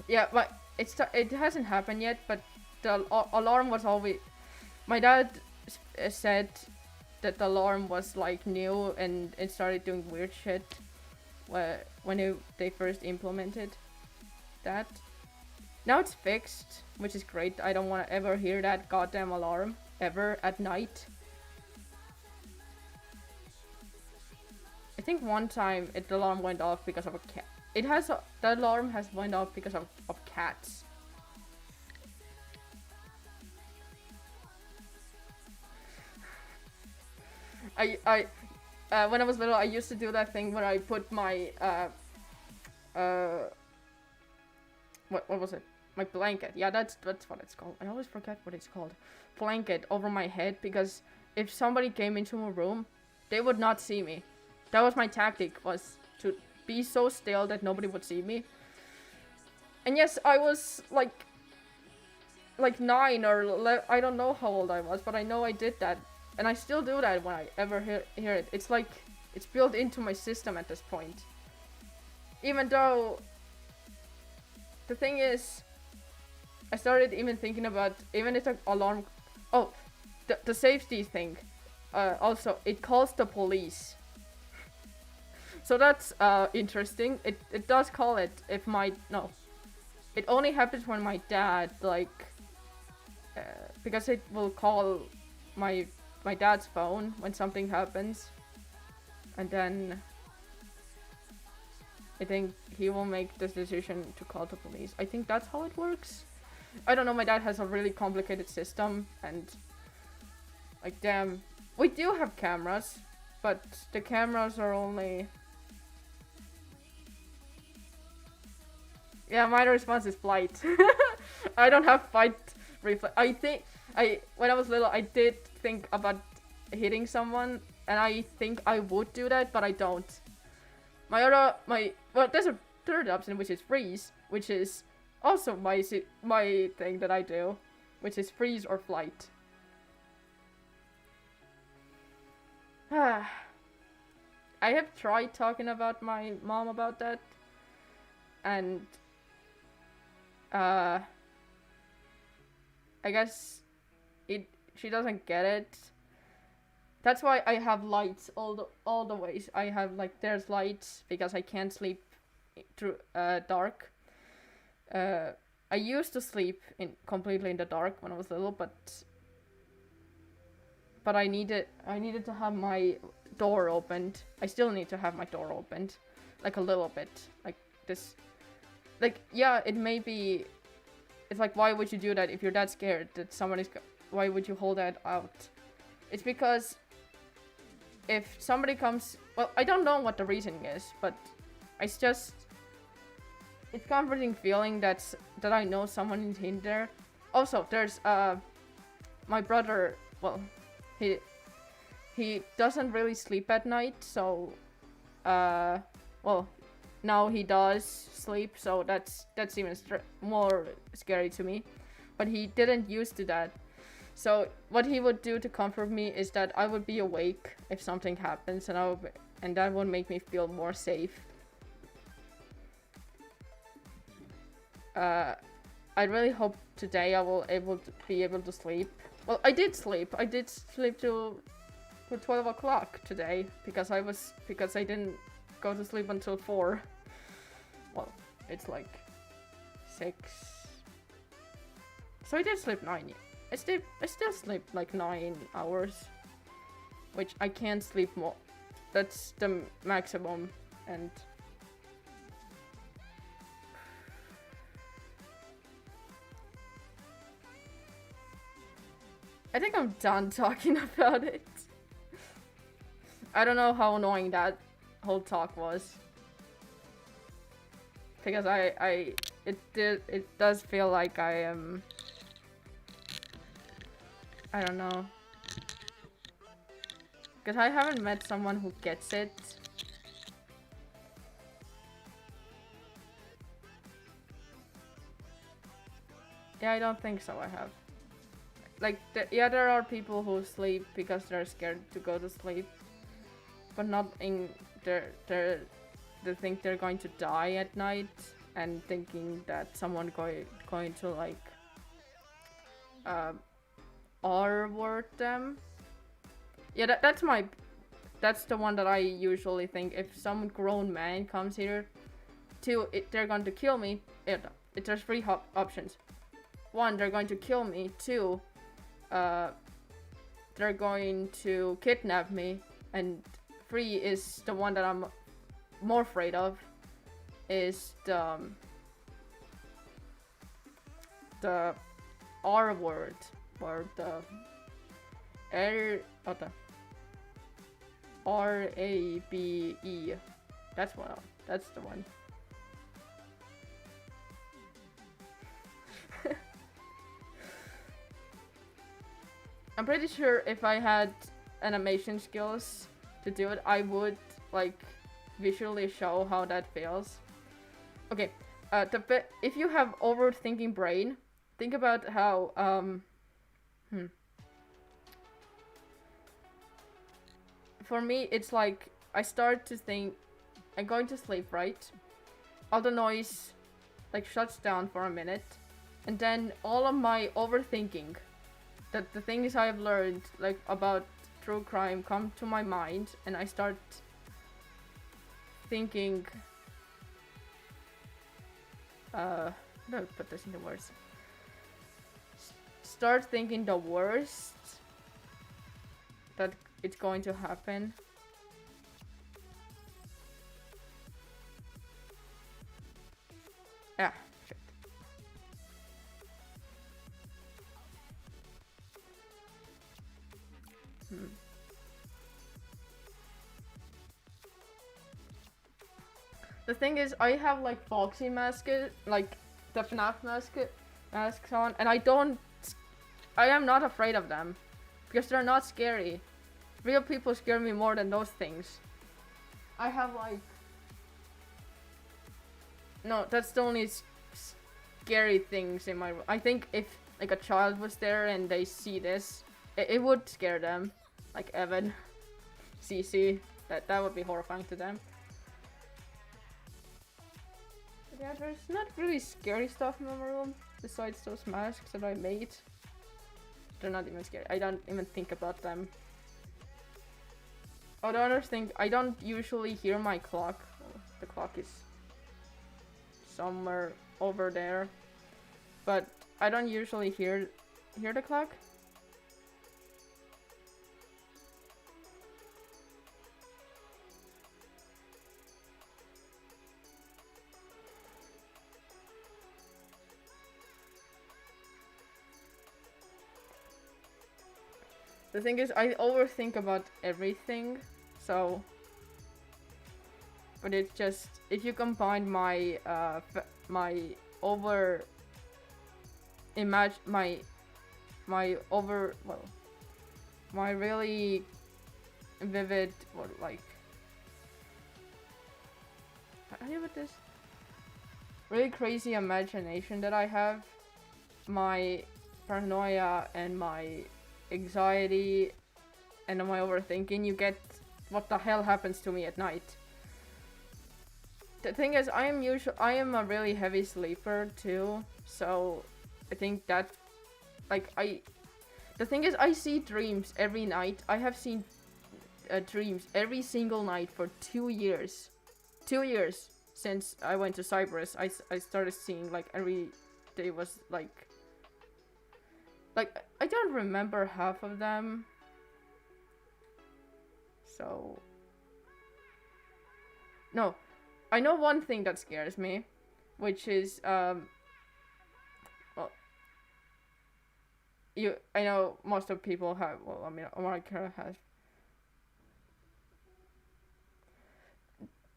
A: Yeah, but it hasn't happened yet, but the alarm was always... My dad said that the alarm was like new and it started doing weird shit when they first implemented that. Now it's fixed, which is great. I don't want to ever hear that goddamn alarm ever at night. I think one time the alarm went off because of a cat. The alarm has went off because of cats. When I was little, I used to do that thing where I put my what was it? My blanket. Yeah, that's what it's called. I always forget what it's called. Blanket over my head, because if somebody came into my room, they would not see me. That was my tactic, was to be so still that nobody would see me. And yes, I was like 9 or I don't know how old I was, but I know I did that. And I still do that when I ever hear it. It's like, it's built into my system at this point. Even though, the thing is, I started even thinking about, even if the alarm, oh, the safety thing, also, it calls the police. So that's interesting. It does call it if no. It only happens when my dad, because it will call my dad's phone when something happens, and then I think he will make this decision to call the police. I think that's how it works. I don't know, my dad has a really complicated system, and like, damn, we do have cameras, but the cameras are only... Yeah, my response is flight. I don't have fight reflex. I think when I was little, I did think about hitting someone, and I think I would do that, but I don't. Well, there's a third option, which is freeze, which is also my thing that I do, which is freeze or flight. I have tried talking about my mom about that, and I guess she doesn't get it. That's why I have lights all the ways. I have there's lights because I can't sleep through dark. I used to sleep completely in the dark when I was little, but I needed to have my door opened. I still need to have my door opened, like a little bit, like this. Like, yeah, it may be. It's like, why would you do that if you're that scared that someone is? Why would you hold that out? It's because if somebody comes, well, I don't know what the reasoning is, but it's comforting feeling that I know someone is in there. Also, there's my brother. Well, he doesn't really sleep at night, so well, now he does sleep, so that's even more scary to me. But he didn't used to that. So what he would do to comfort me is that I would be awake if something happens, and that would make me feel more safe. I really hope today I will be able to sleep. Well, I did sleep. I did sleep till 12 o'clock today because I didn't go to sleep until 4. Well, it's like 6. So I did sleep 9. I still sleep like 9 hours, which I can't sleep more. That's the maximum, and I think I'm done talking about it. I don't know how annoying that whole talk was. Because it does feel like I am, I don't know. Because I haven't met someone who gets it. Yeah, I don't think so, I have. Like, yeah, there are people who sleep because they're scared to go to sleep. But not in, they think they're going to die at night. And thinking that someone going to, like, R-word them. Yeah, that's the one that I usually think. If some grown man comes here, they're going to kill me. There's three options. One, they're going to kill me. Two, they're going to kidnap me. And three is the one that I'm more afraid of. Is the R word, or the R-A-B-E. That's the one. I'm pretty sure if I had animation skills to do it, I would like visually show how that feels. Okay, if you have overthinking brain, think about how for me, it's like I start to think I'm going to sleep, right? All the noise like shuts down for a minute, and then all of my overthinking, that the things I have learned like about true crime come to my mind, and I start thinking no, put this in the worst. Start thinking the worst that it's going to happen. Yeah, shit. The thing is, I have like Foxy mask, like the FNAF masks on, and I am not afraid of them because they're not scary. Real people scare me more than those things. I have like, no, that's the only scary things in my room. I think if like a child was there and they see this, it would scare them. Like Evan, CC, that would be horrifying to them. Yeah, there's not really scary stuff in my room besides those masks that I made. They're not even scary. I don't even think about them. Oh, the other thing, I don't usually hear my clock. Oh, the clock is somewhere over there, but I don't usually hear the clock. The thing is, I overthink about everything, so. But it's just, if you combine my my really vivid, how do you put this? Really crazy imagination that I have, my paranoia and my anxiety and my overthinking, you get what the hell happens to me at night. The thing is, I am a really heavy sleeper too, so I think that, the thing is, I see dreams every night. I have seen dreams every single night for 2 years. 2 years since I went to Cyprus. I started seeing like every day was like I don't remember half of them. So No, I know one thing that scares me, which is well, I know most of people have. Well, I mean, America has.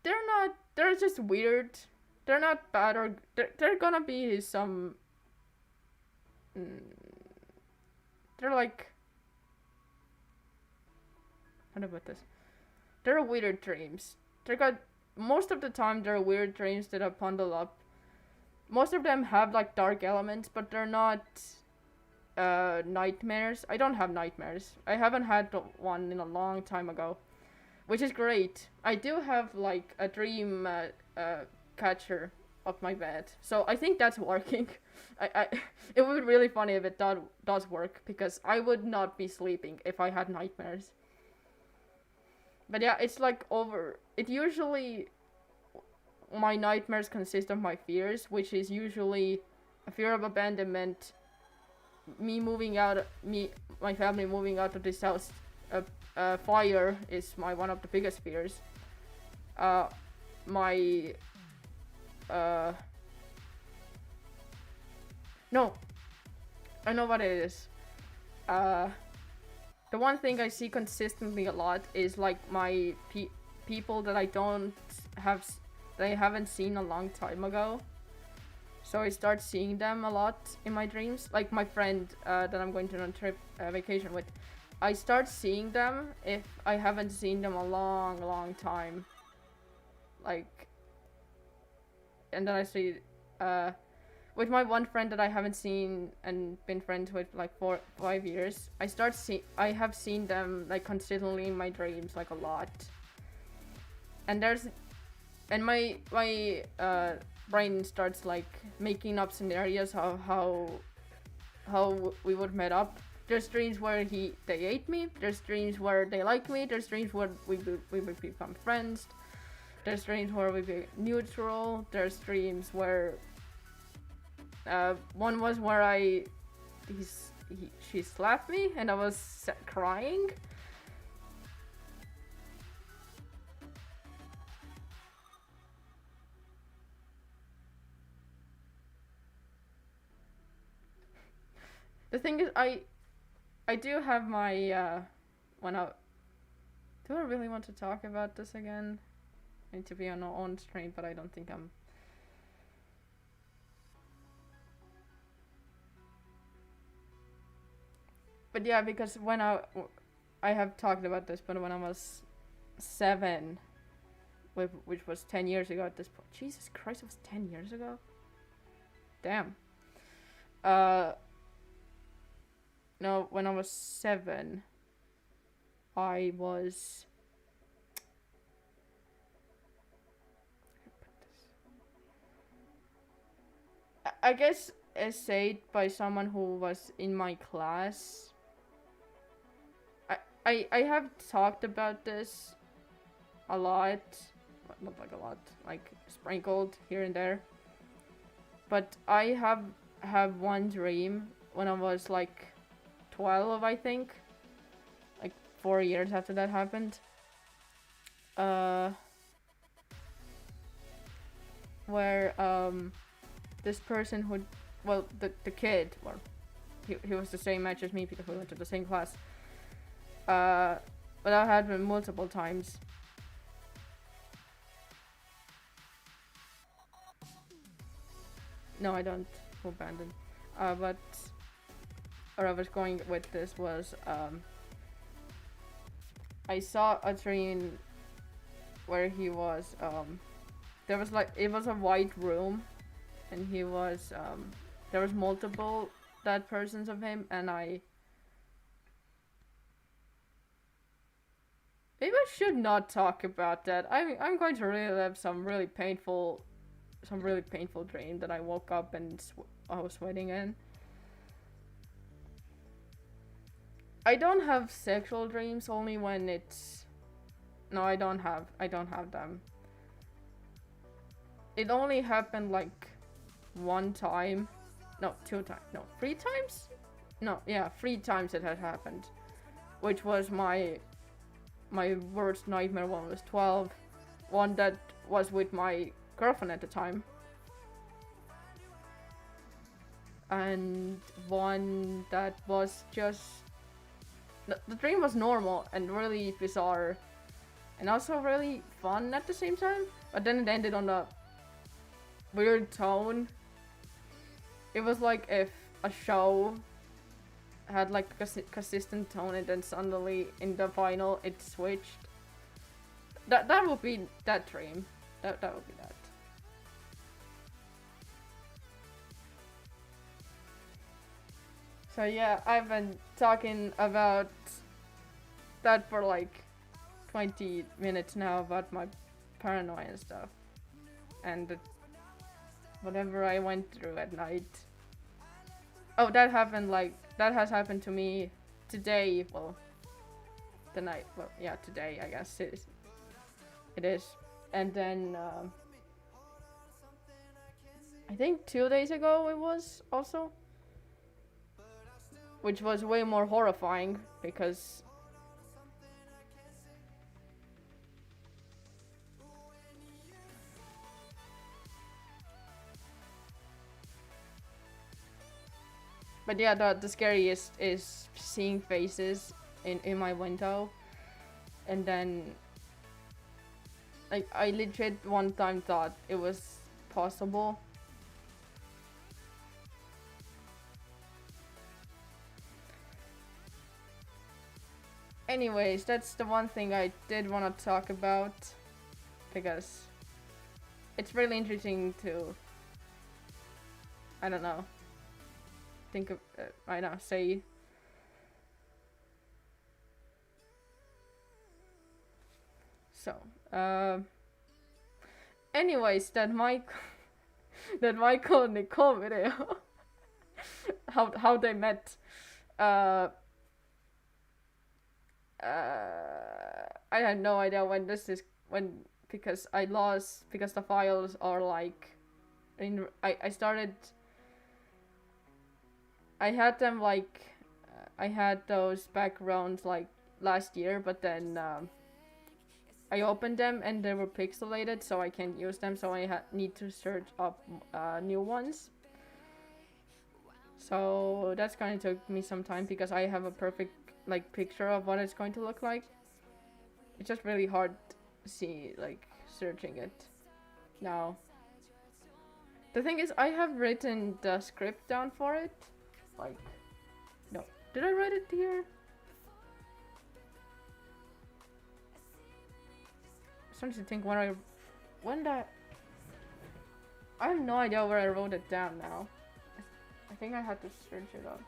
A: They're not. They're just weird. They're not bad or they're gonna be some. They're like. How do I put this? They're weird dreams. They're got most of the time they're weird dreams that are bundled up. Most of them have like dark elements, but they're not nightmares. I don't have nightmares. I haven't had one in a long time ago, which is great. I do have like a dream catcher of my bed, so I think that's working. It would be really funny if it does work, because I would not be sleeping if I had nightmares. But yeah, it's like it usually, my nightmares consist of my fears, which is usually a fear of abandonment, my family moving out of this house, fire is one of the biggest fears. No, I know what it is. The one thing I see consistently a lot is like my people that I haven't seen a long time ago. So I start seeing them a lot in my dreams. Like my friend that I'm going to on trip vacation with, I start seeing them if I haven't seen them a long time. Like, and then I see with my one friend that I haven't seen and been friends with like 4-5 years, I have seen them like consistently in my dreams, like a lot. And my brain starts like making up scenarios of how we would met up. There's dreams where they ate me. There's dreams where they like me. There's dreams where we would become friends. There's dreams where we be neutral. There's dreams where one was where she slapped me and I was crying. The thing is, I do have my do I really want to talk about this again? I need to be on stream, but I don't think I'm. But yeah, because when I have talked about this, but when I was 7, which was 10 years ago at this point. Jesus Christ, it was 10 years ago? Damn. No, when I was 7, I was... I guess essayed by someone who was in my class. I have talked about this a lot, not like a lot, like sprinkled here and there. But I have one dream when I was like 12, I think, like 4 years after that happened. Where this person who, well, the kid, well, he was the same age as me because we went to the same class. But that happened multiple times. No, I don't abandon. But where I was going with this was, I saw a dream where he was, there was like, it was a white room, and he was, there was multiple dead persons of him, and maybe I should not talk about that. I'm going to relive some really painful dream that I woke up and I was sweating in. I don't have sexual dreams, only when it's... No, I don't have them. It only happened like 1 time. No, 2 times. No, 3 times? No, yeah, 3 times it had happened. Which was my worst nightmare when I was 12. One that was with my girlfriend at the time. And one that was just... The dream was normal and really bizarre. And also really fun at the same time. But then it ended on a weird tone. It was like if a show had like a consistent tone and then suddenly in the final it switched. That would be that dream. That would be that. So yeah, I've been talking about that for like 20 minutes now about my paranoia and stuff. And whatever I went through at night. Oh, that has happened to me today. Well, the night. Well, yeah, today I guess it is. And then I think 2 days ago it was also, which was way more horrifying because but yeah, the scariest is seeing faces in my window. And then like I legit one time thought it was possible. Anyways, that's the one thing I did want to talk about because it's really interesting to, I don't know, think of, I don't know, say. So, anyways, that Michael and Nicole video, how they met, I had no idea when because the files are like, I had them like, I had those backgrounds like last year, but then I opened them and they were pixelated, so I can't use them, so I need to search up new ones. So that's kind of took me some time because I have a perfect like picture of what it's going to look like. It's just really hard to see like searching it now. The thing is, I have written the script down for it. Like, no, did I write it here? I'm starting to think I have no idea where I wrote it down now. I think I had to search it up.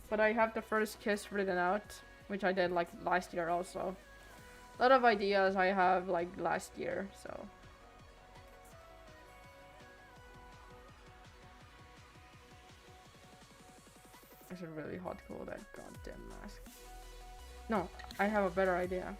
A: But I have the first kiss written out, which I did like last year also. A lot of ideas I have like last year, so. I should really hot glue that goddamn mask. No, I have a better idea.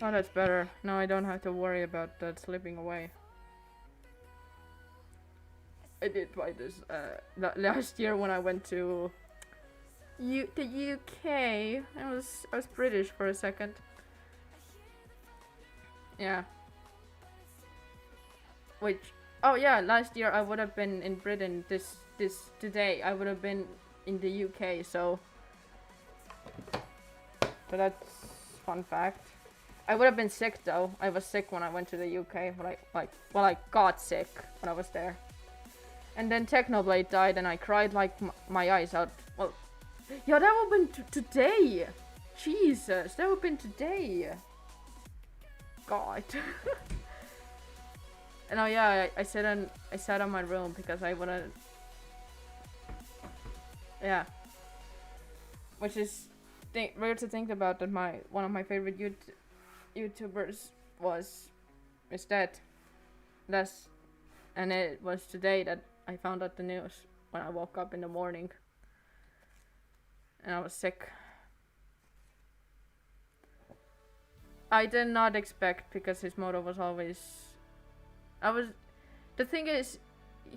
A: Oh, that's better. Now I don't have to worry about that slipping away. I did try this last year when I went to the UK. I was British for a second. Yeah. Which, oh yeah, last year I would have been in Britain. Today I would have been in the UK. So that's fun fact. I would have been sick though. I was sick when I went to the UK, but I got sick when I was there. And then Technoblade died and I cried like my eyes out. Well, yeah, that would have been today. Jesus, that would have been today. God. No, yeah, I sat on my room because I wanna. Yeah. Which is weird to think about that one of my favorite YouTubers is dead. And it was today that I found out the news when I woke up in the morning. And I was sick. I did not expect, because his motto was always... The thing is,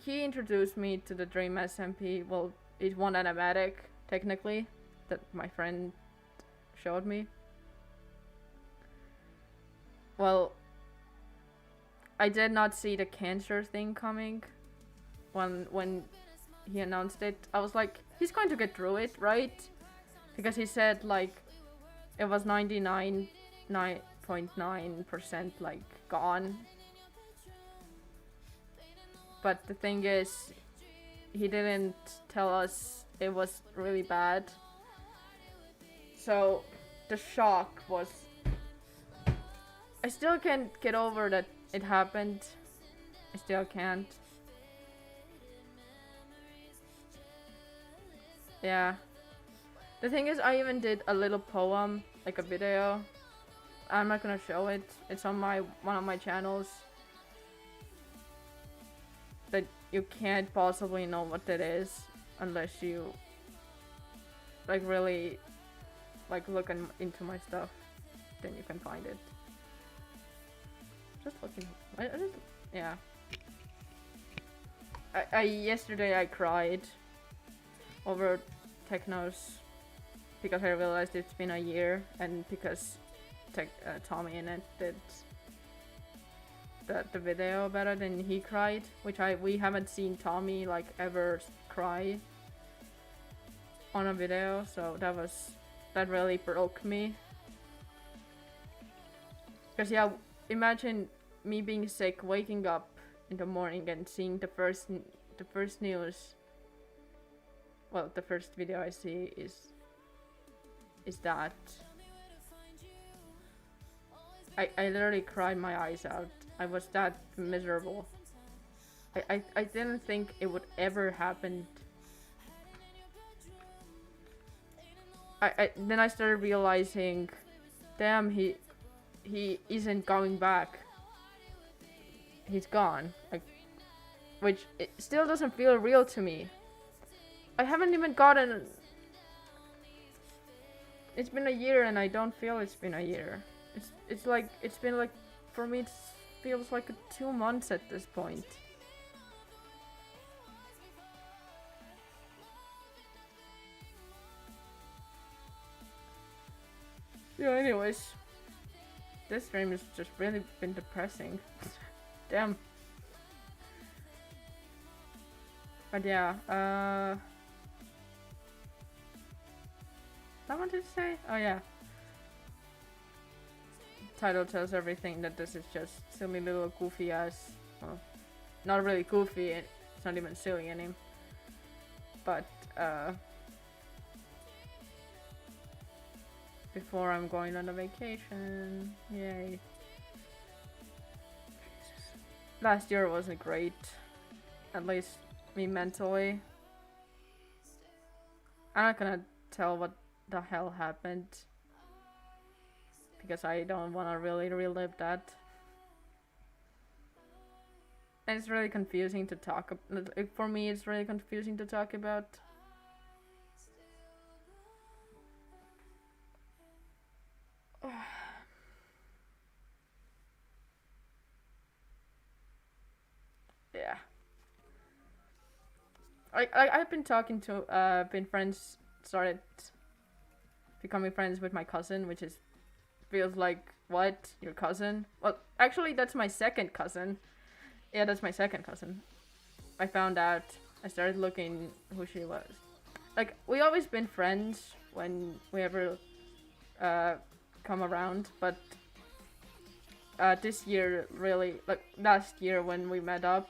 A: he introduced me to the Dream SMP. Well, it's one animatic, technically, that my friend showed me. Well, I did not see the cancer thing coming when he announced it. I was like, he's going to get through it, right? Because he said, like, it was 99.9% like gone. But the thing is, he didn't tell us it was really bad. So the shock was... I still can't get over that it happened. I still can't. Yeah. The thing is, I even did a little poem, like a video. I'm not gonna show it. It's on one of my channels. That you can't possibly know what that is unless you like really like look into my stuff. Then you can find it. Just looking. Yeah. Yesterday I cried over Technos because I realized it's been a year, and because Tommy in it did the video about it, and he cried, which we haven't seen Tommy like ever cry on a video, so that really broke me. Because yeah, imagine me being sick, waking up in the morning and seeing the first news. Well, the first video I see is that. I literally cried my eyes out. I was that miserable. I didn't think it would ever happen. Then I started realizing, damn, he isn't going back. He's gone. Like, which it still doesn't feel real to me. I haven't even gotten... It's been a year and I don't feel it's been a year. It's like, it's been like, for me it feels like 2 months at this point. Yeah, anyways. This stream has just really been depressing. Damn. But yeah, I wanted to say? Oh yeah. Title tells everything, that this is just silly little goofy ass. Well, not really goofy, it's not even silly anymore. But, before I'm going on a vacation. Yay. Jesus. Last year wasn't great. At least me mentally. I'm not gonna tell what the hell happened, because I don't want to really relive that. And it's really confusing to talk about. For me, it's really confusing to talk about. Yeah. I've been talking to, started becoming friends with my cousin, which feels like, what? Your cousin? Well, actually, that's my second cousin. Yeah, that's my second cousin. I found out, I started looking who she was. Like, we always been friends when we ever come around, but this year, really, like last year when we met up,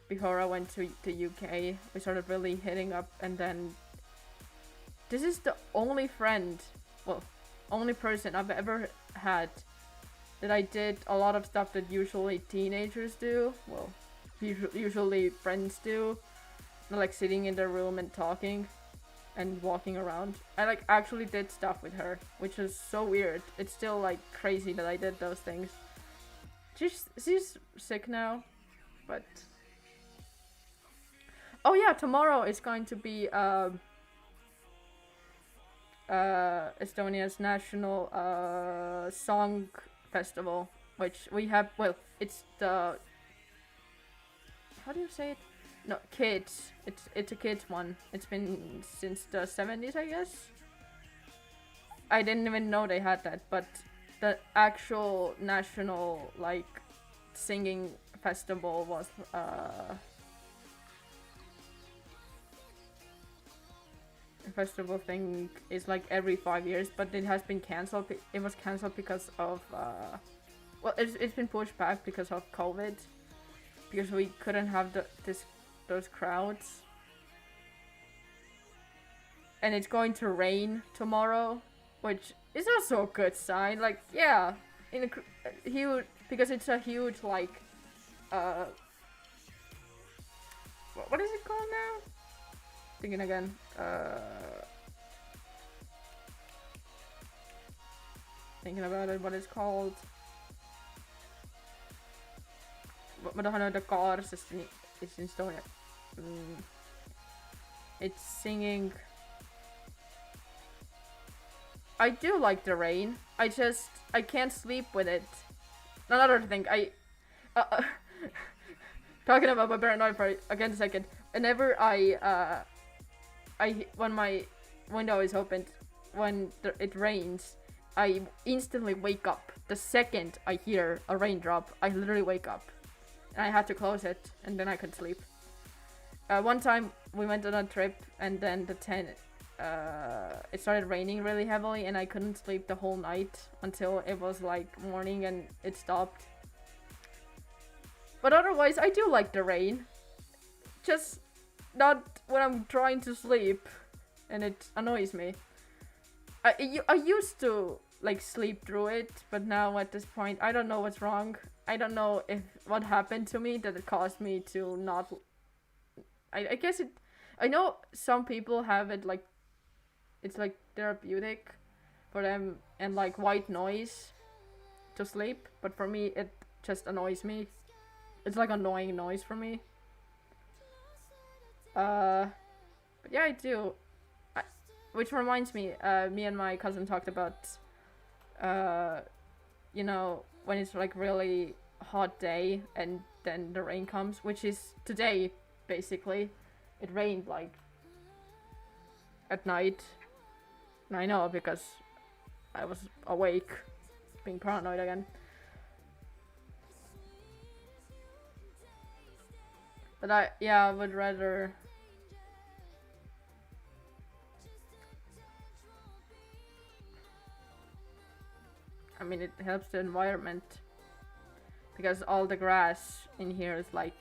A: before I went to the UK, we started really hitting up, and then this is the only friend, well, only person I've ever had that I did a lot of stuff that usually teenagers do. Well, usually friends do. Like sitting in their room and talking and walking around. I like actually did stuff with her, which is so weird. It's still like crazy that I did those things. She's sick now, but oh yeah, tomorrow is going to be Estonia's national song festival, which we have. Well, it's the, how do you say it? No, kids. It's a kids one. It's been since the 70s, I guess. I didn't even know they had that, but the actual national like singing festival was festival thing is like every 5 years, but it has been cancelled. It was cancelled because of well, it's been pushed back because of COVID, because we couldn't have those crowds. And it's going to rain tomorrow, which is also a good sign. Like, yeah, in a huge, because it's a huge like what is it called now? Thinking again. Thinking about it, what it's called. Ma tahan öelda kaar, sest it's in Estonia. It's singing. I do like the rain. I can't sleep with it. Another thing, talking about my paranoia for again a second. Whenever when my window is opened, when it rains, I instantly wake up. The second I hear a raindrop, I literally wake up. And I had to close it, and then I could sleep. One time we went on a trip, and then it started raining really heavily, and I couldn't sleep the whole night until it was like morning and it stopped. But otherwise, I do like the rain. Just not when I'm trying to sleep, and it annoys me. I used to like sleep through it, but now at this point, I don't know what's wrong. I don't know what happened to me that it caused me to not. I guess it. I know some people have it like, it's like therapeutic for them, and like white noise to sleep, but for me it just annoys me. It's like annoying noise for me. But yeah, I do. Which reminds me, me and my cousin talked about, you know, when it's like really hot day and then the rain comes, which is today basically. It rained like at night. And I know because I was awake, being paranoid again. But I would rather. I mean, it helps the environment because all the grass in here is like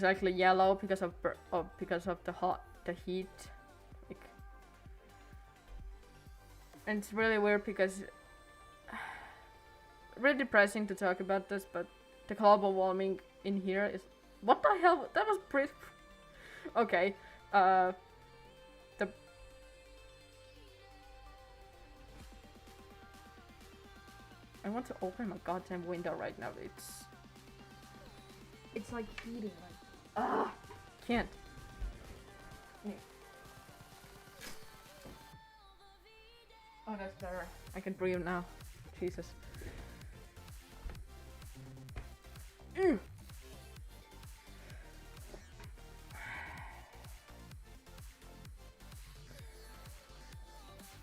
A: actually yellow because of the heat. Like, and it's really weird because really depressing to talk about this, but the global warming in here is, what the hell? That was pretty. Okay, I want to open my goddamn window right now. It's like heating. Like, can't. Yeah. Oh, that's better. I can breathe now. Jesus.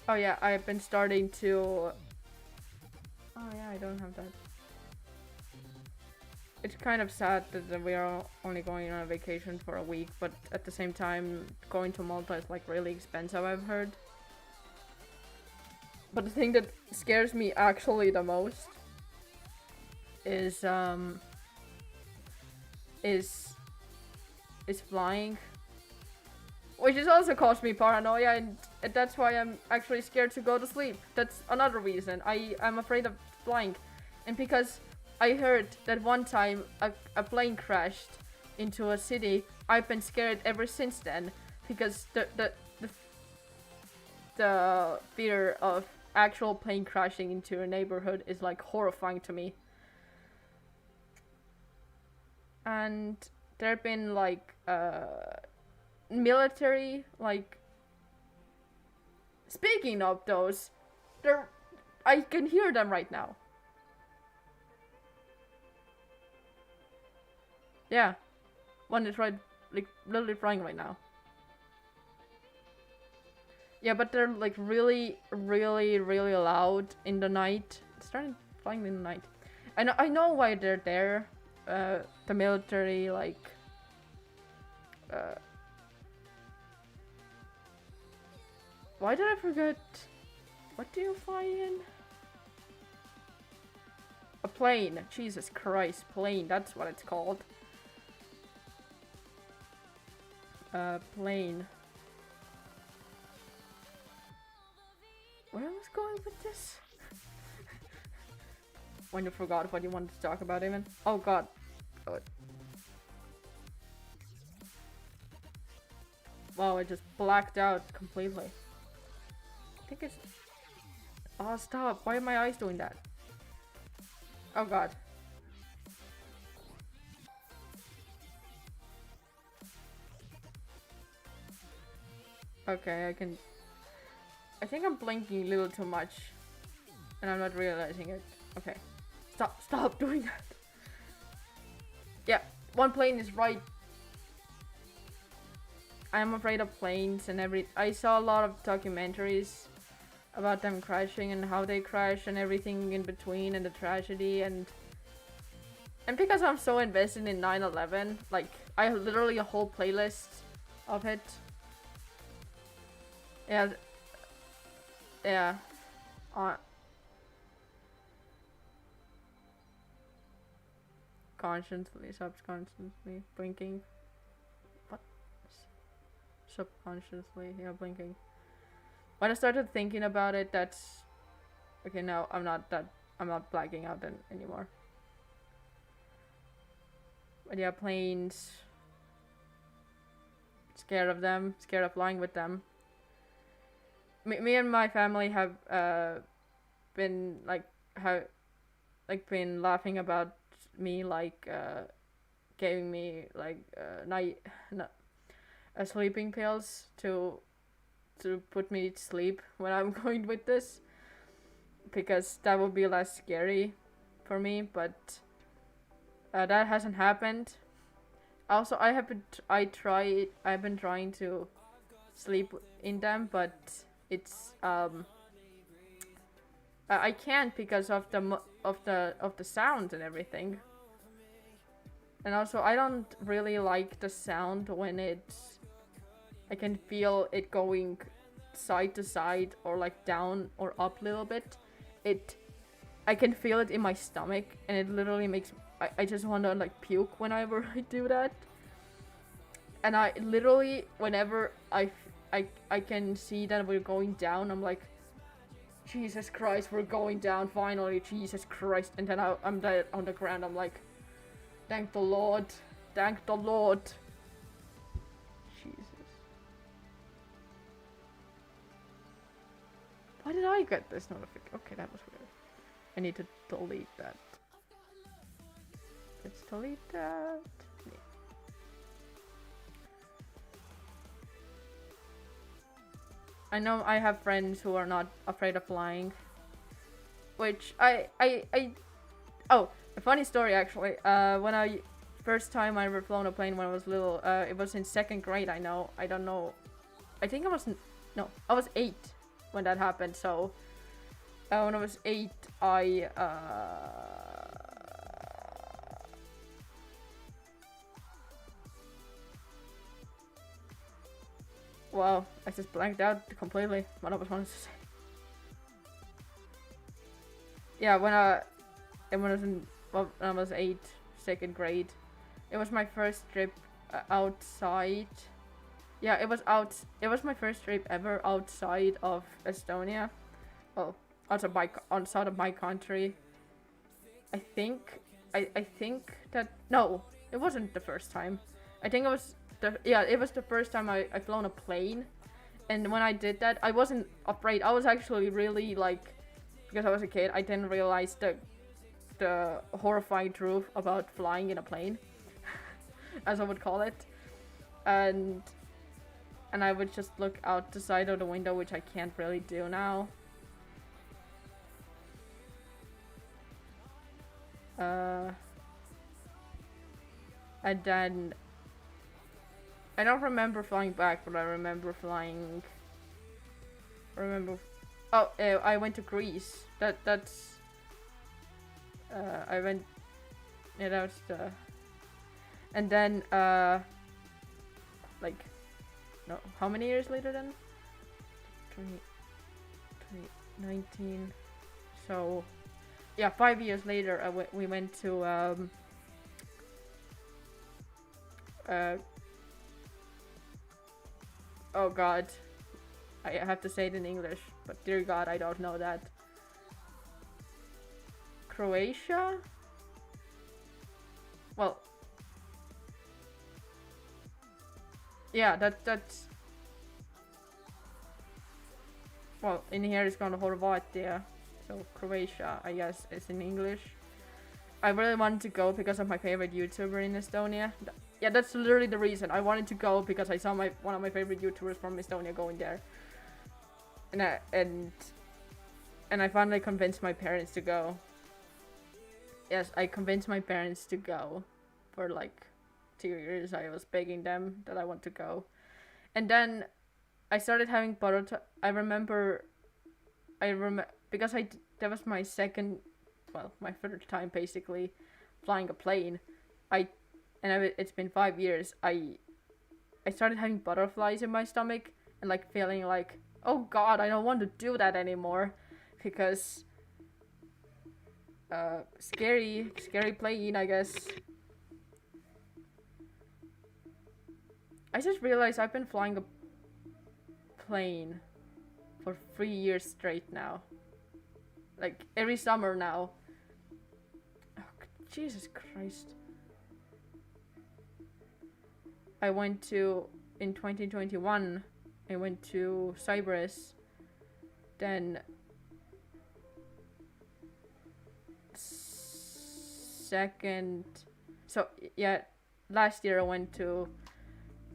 A: Oh yeah, I've been starting to. Oh yeah, I don't have that. It's kind of sad that we are only going on a vacation for a week, but at the same time, going to Malta is like really expensive, I've heard. But the thing that scares me actually the most is flying. Which has also caused me paranoia, and that's why I'm actually scared to go to sleep. That's another reason. I'm afraid of flying. And because I heard that one time a plane crashed into a city, I've been scared ever since then, because the fear of actual plane crashing into a neighborhood is like horrifying to me. And there have been like military, like, speaking of those, I can hear them right now. Yeah, one is right, like, literally flying right now. Yeah, but they're like really, really, really loud in the night. It's starting flying in the night. I know why they're there. The military, like, why did I forget? What do you fly in? A plane. Jesus Christ, plane. That's what it's called. Plane. Where I was going with this? When you forgot what you wanted to talk about, even. Oh god. Oh. Wow, I just blacked out completely. I think it's... Oh, stop. Why are my eyes doing that? Oh god. Okay, I think I'm blinking a little too much. And I'm not realizing it. Okay. Stop doing that. Yeah, one plane is right. I'm afraid of planes and I saw a lot of documentaries about them crashing and how they crash and everything in between and the tragedy and because I'm so invested in 9/11, like, I have literally a whole playlist of it. Yeah. Yeah. Consciously, subconsciously, blinking. What? Subconsciously, yeah, blinking. When I started thinking about it, that's... Okay, no, I'm not blacking out anymore. But yeah, planes. Scared of them, scared of flying with them. Me and my family have been been laughing about me, like, giving me like sleeping pills to put me to sleep when I'm going with this, because that would be less scary for me, but that hasn't happened. Also, I've been trying to sleep in them, but it's I can't because of the sound and everything. And also, I don't really like the sound when I can feel it going side to side or like down or up a little bit. I can feel it in my stomach, and it literally makes I just want to like puke whenever I do that. And I literally, whenever I can see that we're going down, I'm like, Jesus Christ, we're going down finally, Jesus Christ. And then I'm there on the ground, I'm like, thank the Lord, thank the Lord. Jesus. Why did I get this notification? Okay, that was weird. I need to delete that. Let's delete that. Yeah. I know I have friends who are not afraid of flying, which oh, a funny story actually. When first time I ever flown a plane when I was little, it was in 2nd grade. I don't know. I think I was 8 when that happened. So when I was 8, wow, I just blanked out completely what I was wanting to say. Yeah, when I was 8, 2nd grade, it was my first trip outside. Yeah, it was my first trip ever outside of Estonia. Well, outside of my country. I think I think that no, it wasn't the first time. I think it was it was the first time I flown a plane, and when I did that, I wasn't afraid. I was actually really like, because I was a kid, I didn't realize the horrifying truth about flying in a plane, as I would call it, and I would just look out the side of the window, which I can't really do now. And then I don't remember flying back, but I remember flying. Oh, I went to Greece. That's. I went. Yeah, that was the. And then like, no, how many years later then? 2019. So, yeah, 5 years later, we went to oh god, I have to say it in English, but dear god, I don't know that. Croatia? Well, yeah, that's well, in here it's called Horvatia, so Croatia, I guess, is in English. I really wanted to go because of my favorite YouTuber in Estonia. Yeah, that's literally the reason. I wanted to go because I saw one of my favorite YouTubers from Estonia going there. And I finally convinced my parents to go. Yes, I convinced my parents to go. For like 2 years, I was begging them that I want to go. And then I started having I remember because that was my my third time basically flying a plane. It's been 5 years. I started having butterflies in my stomach and like feeling like, oh god, I don't want to do that anymore, because scary plane, I guess. I just realized I've been flying a plane for 3 years straight now. Like every summer now. Oh, Jesus Christ. I went to, in 2021, I went to Cyprus, then last year I went to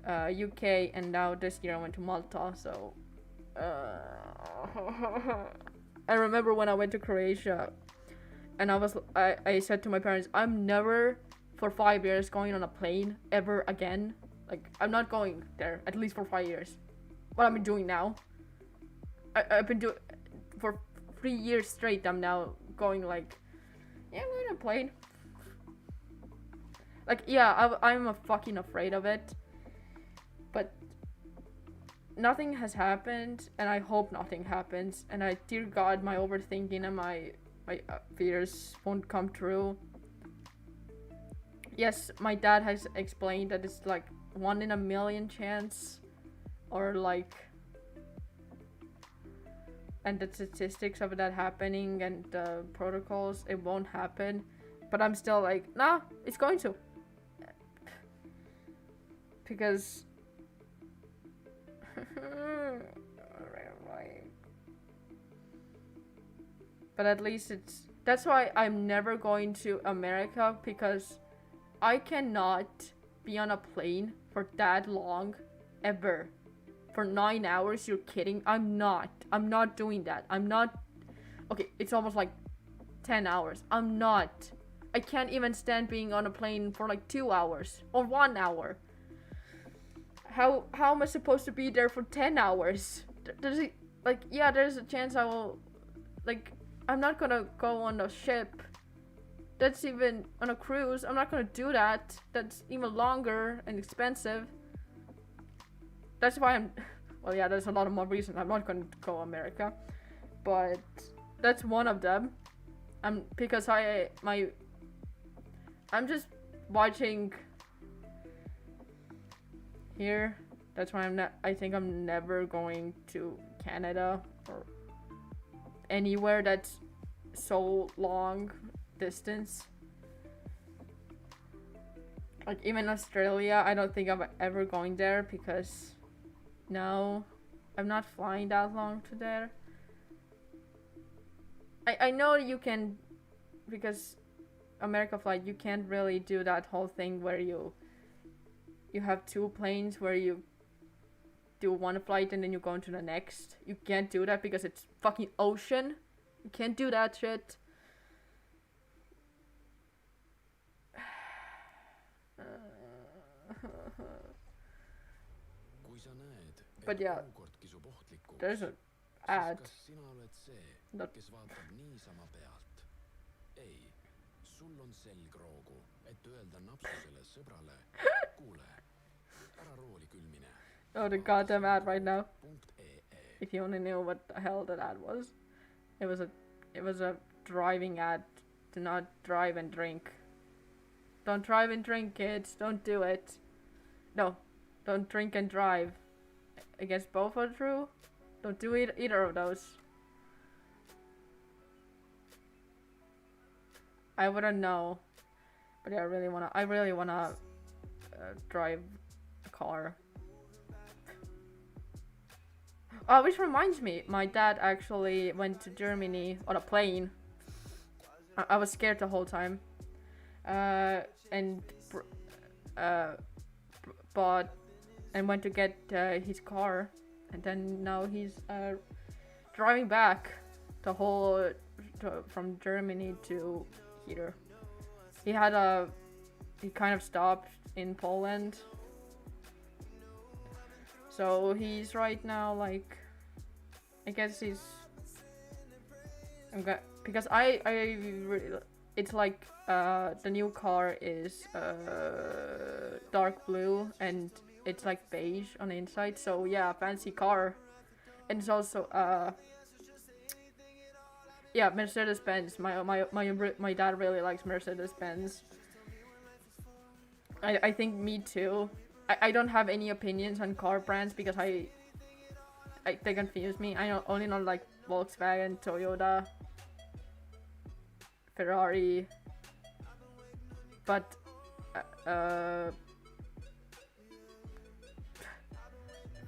A: UK, and now this year I went to Malta, so I remember when I went to Croatia, and I said to my parents, I'm never for 5 years going on a plane ever again. Like, I'm not going there, at least for 5 years. What I've been doing now. I've been doing, for 3 years straight, I'm now going like, yeah, I'm going on a plane. Like, yeah, I'm fucking afraid of it. But nothing has happened, and I hope nothing happens. And dear God, my overthinking and my fears won't come true. Yes, my dad has explained that it's like 1 in a million chance, or like, and the statistics of that happening and the protocols, it won't happen. But I'm still like, nah, it's going to. Because but at least that's why I'm never going to America, because I cannot be on a plane for that long, ever. For 9 hours, you're kidding? I'm not doing that. Okay, it's almost like 10 hours. I can't even stand being on a plane for like 2 hours or 1 hour. How am I supposed to be there for 10 hours? There's a chance I will, like, I'm not gonna go on a ship. That's even on a cruise. I'm not gonna do that. That's even longer and expensive. That's why well, yeah, there's a lot of more reasons I'm not gonna go America, but that's one of them. Because I'm just watching here. That's why I think I'm never going to Canada or anywhere that's so long distance. Like even Australia, I don't think I'm ever going there because no, I'm not flying that long to there. I know you can, because America flight, you can't really do that whole thing where you have two planes where you do one flight and then you go into the next. You can't do that because it's fucking ocean. You can't do that shit. But yeah, there's an ad. That oh, the goddamn ad right now. If you only knew what the hell that ad was. It was a driving ad. Do not drive and drink. Don't drive and drink, kids. Don't do it. No, don't drink and drive. I guess both are true. Don't do either of those. I wouldn't know, but yeah, I really wanna drive a car. Oh, which reminds me, my dad actually went to Germany on a plane. I was scared the whole time. And bought and went to get his car, and then now he's driving back the whole from Germany to here. He kind of stopped in Poland, so he's right now like, I guess he's because I really, it's like the new car is dark blue and it's like beige on the inside, so yeah, fancy car. And it's also yeah, Mercedes-Benz. My dad really likes Mercedes-Benz. I think me too. I don't have any opinions on car brands because they confuse me. I only know like Volkswagen, Toyota, Ferrari, but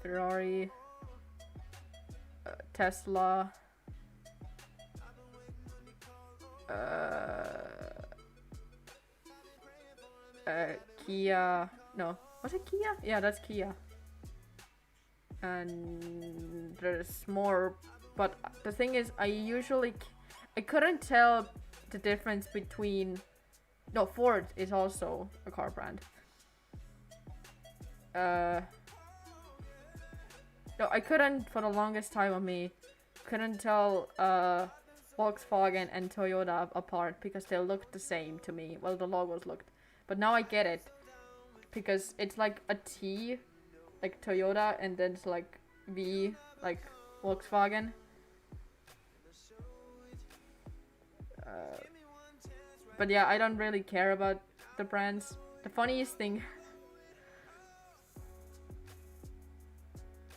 A: Ferrari, Tesla, Kia. No, was it Kia? Yeah, that's Kia. And there's more, but the thing is, I couldn't tell the difference between. No, Ford is also a car brand. No, I couldn't for the longest time on me. Couldn't tell Volkswagen and Toyota apart because they looked the same to me. Well, the logos looked. But now I get it. Because it's like a T, like Toyota, and then it's like V, like Volkswagen. But yeah, I don't really care about the brands. The funniest thing...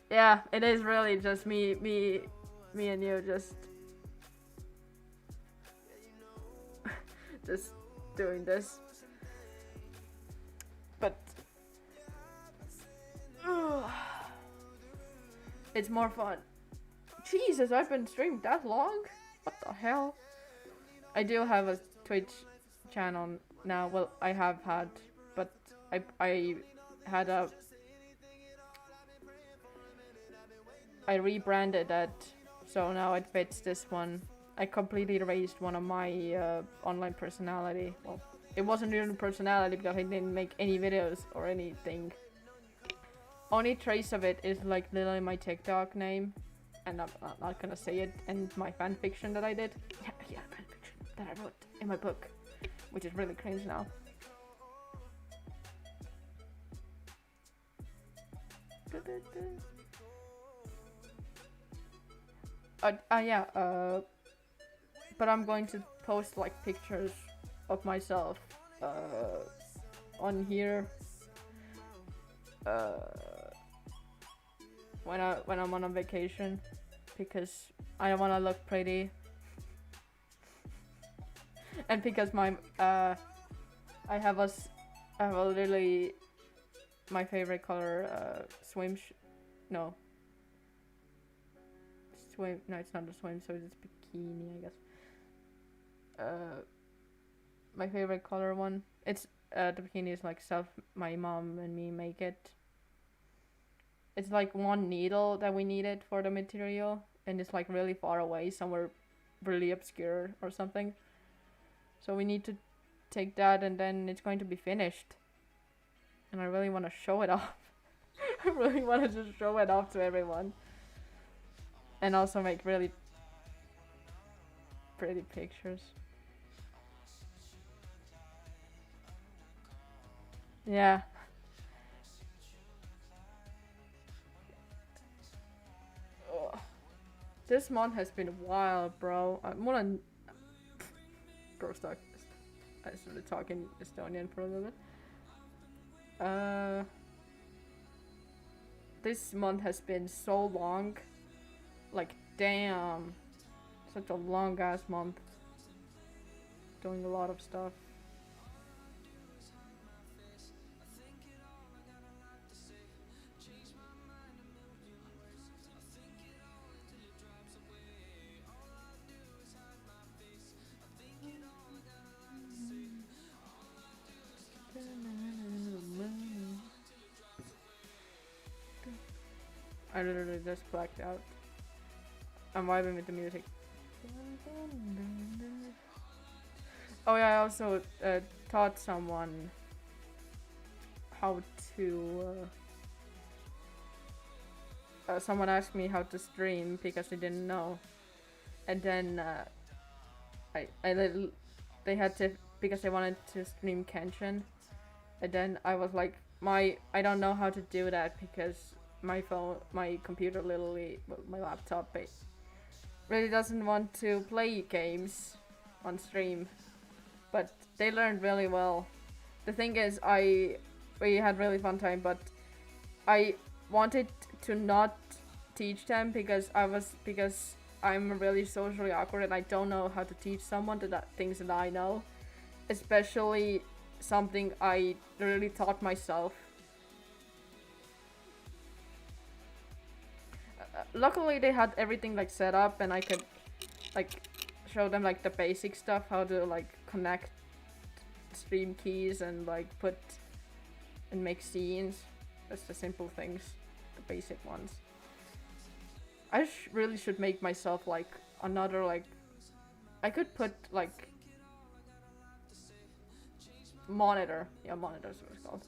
A: yeah, it is really just me and you just just doing this. But it's more fun. Jesus, I've been streaming that long? What the hell? I do have a Twitch channel now. Well, I have had, but I had a... I rebranded that, so now it fits this one. I completely erased one of my online personality. Well, it wasn't even personality because I didn't make any videos or anything. Only trace of it is like literally my TikTok name, and I'm not gonna say it, and my fanfiction that I did. Yeah, fanfiction that I wrote in my book, which is really cringe now. But I'm going to post like pictures of myself on here when I'm on a vacation, because I want to look pretty. And because my I have a really my favorite color no swim no it's not a swim so it's bikini I guess. My favorite color one, it's the bikini is like my mom and me make it. It's like one needle that we needed for the material, and it's like really far away, somewhere really obscure or something. So we need to take that, and then it's going to be finished. And I really want to show it off. I really want to just show it off to everyone. And also make really pretty pictures. Yeah. Ugh. This month has been wild, bro. More than bro stuck. I started talking Estonian for a little bit. This month has been so long. Like, damn. Such a long ass month. Doing a lot of stuff. I literally just blacked out. I'm vibing with the music. Oh yeah, I also taught someone how to... someone asked me how to stream because they didn't know. And then they had to, because they wanted to stream Kenshin. And then I was like, I don't know how to do that because my computer literally, well, my laptop really doesn't want to play games on stream. But they learned really well. The thing is, we had really fun time, but I wanted to not teach them because I'm really socially awkward and I don't know how to teach someone things that I know, especially something I really taught myself. Luckily they had everything like set up and I could like show them like the basic stuff, how to like connect stream keys and like put and make scenes. That's the simple things, the basic ones. I really should make myself like another like, I could put like monitor. Yeah, monitor is what it's called.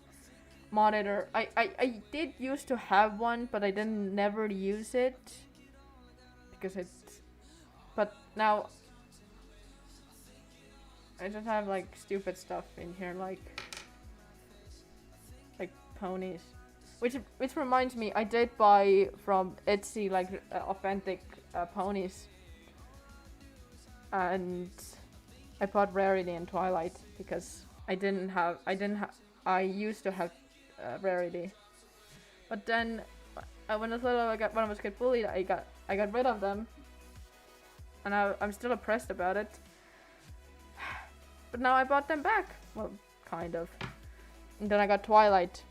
A: Monitor. I did used to have one, but I didn't never use it because it's. But now I just have like stupid stuff in here, like ponies, which reminds me, I did buy from Etsy like authentic ponies, and I bought Rarity and Twilight because I used to have Rarity, but then when I was little, when I was get bullied, I got rid of them, and I'm still oppressed about it. But now I bought them back. Well, kind of. And then I got Twilight,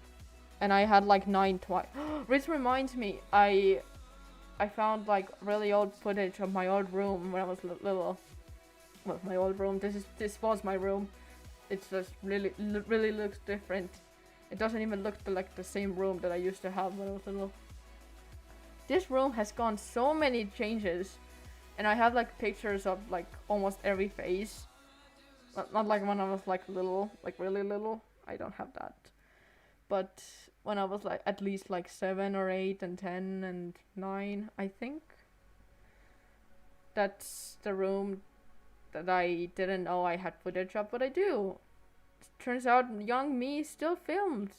A: and I had like 9 Twilight. Which reminds me, I found like really old footage of my old room when I was little. Well, my old room. This was my room. It just really looks different. It doesn't even look like the same room that I used to have when I was little. This room has gone so many changes, and I have like pictures of like almost every phase. Not like when I was like little, like really little. I don't have that. But when I was like at least like 7 or 8 and 10 and 9, I think. That's the room that I didn't know I had footage of, but I do. Turns out young me still filmed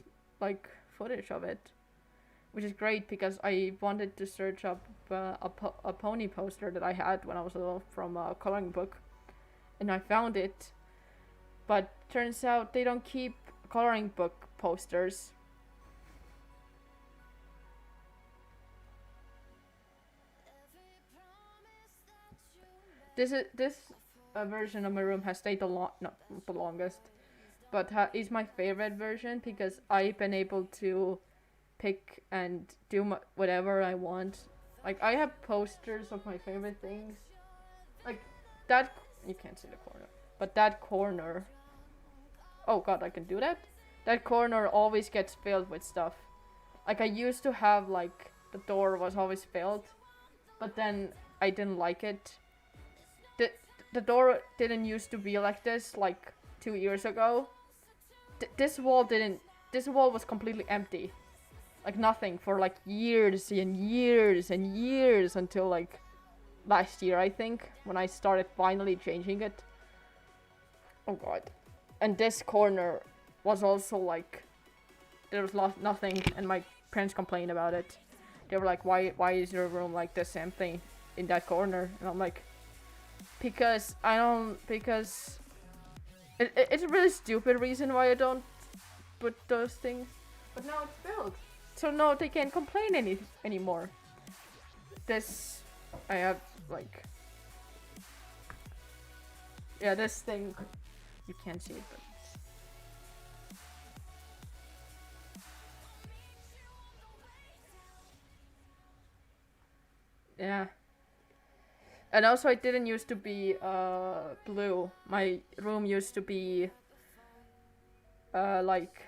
A: like footage of it, which is great because I wanted to search up a pony poster that I had when I was little from a coloring book, and I found it. But turns out they don't keep coloring book posters. This version of my room has stayed not the longest, but is my favorite version because I've been able to pick and do whatever I want. Like, I have posters of my favorite things. Like, that... You can't see the corner. But that corner... Oh god, I can do that? That corner always gets filled with stuff. Like, I used to have, like, the door was always filled. But then I didn't like it. The door didn't used to be like this, like, 2 years ago. This wall was completely empty. Like, nothing for, like, years and years and years until, like, last year, I think, when I started finally changing it. Oh god. And this corner was also, like, there was nothing, and my parents complained about it. They were like, why is your room, like, this empty in that corner? And I'm like, because it's a really stupid reason why I don't put those things. But now it's filled. So no, they can't complain anymore. This, I have, like... Yeah, this thing... You can't see it, but... Yeah. And also, it didn't used to be blue. My room used to be like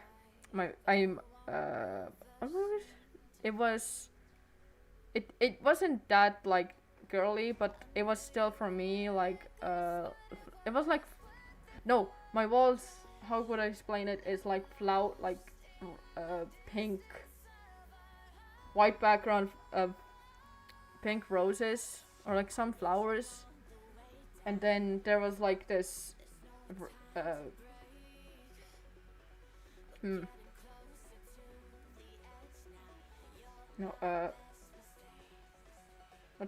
A: it wasn't that like girly, but it was still for me like it was like no, my walls, how could I explain it, is like pink, white background of pink roses or like some flowers, and then there was like this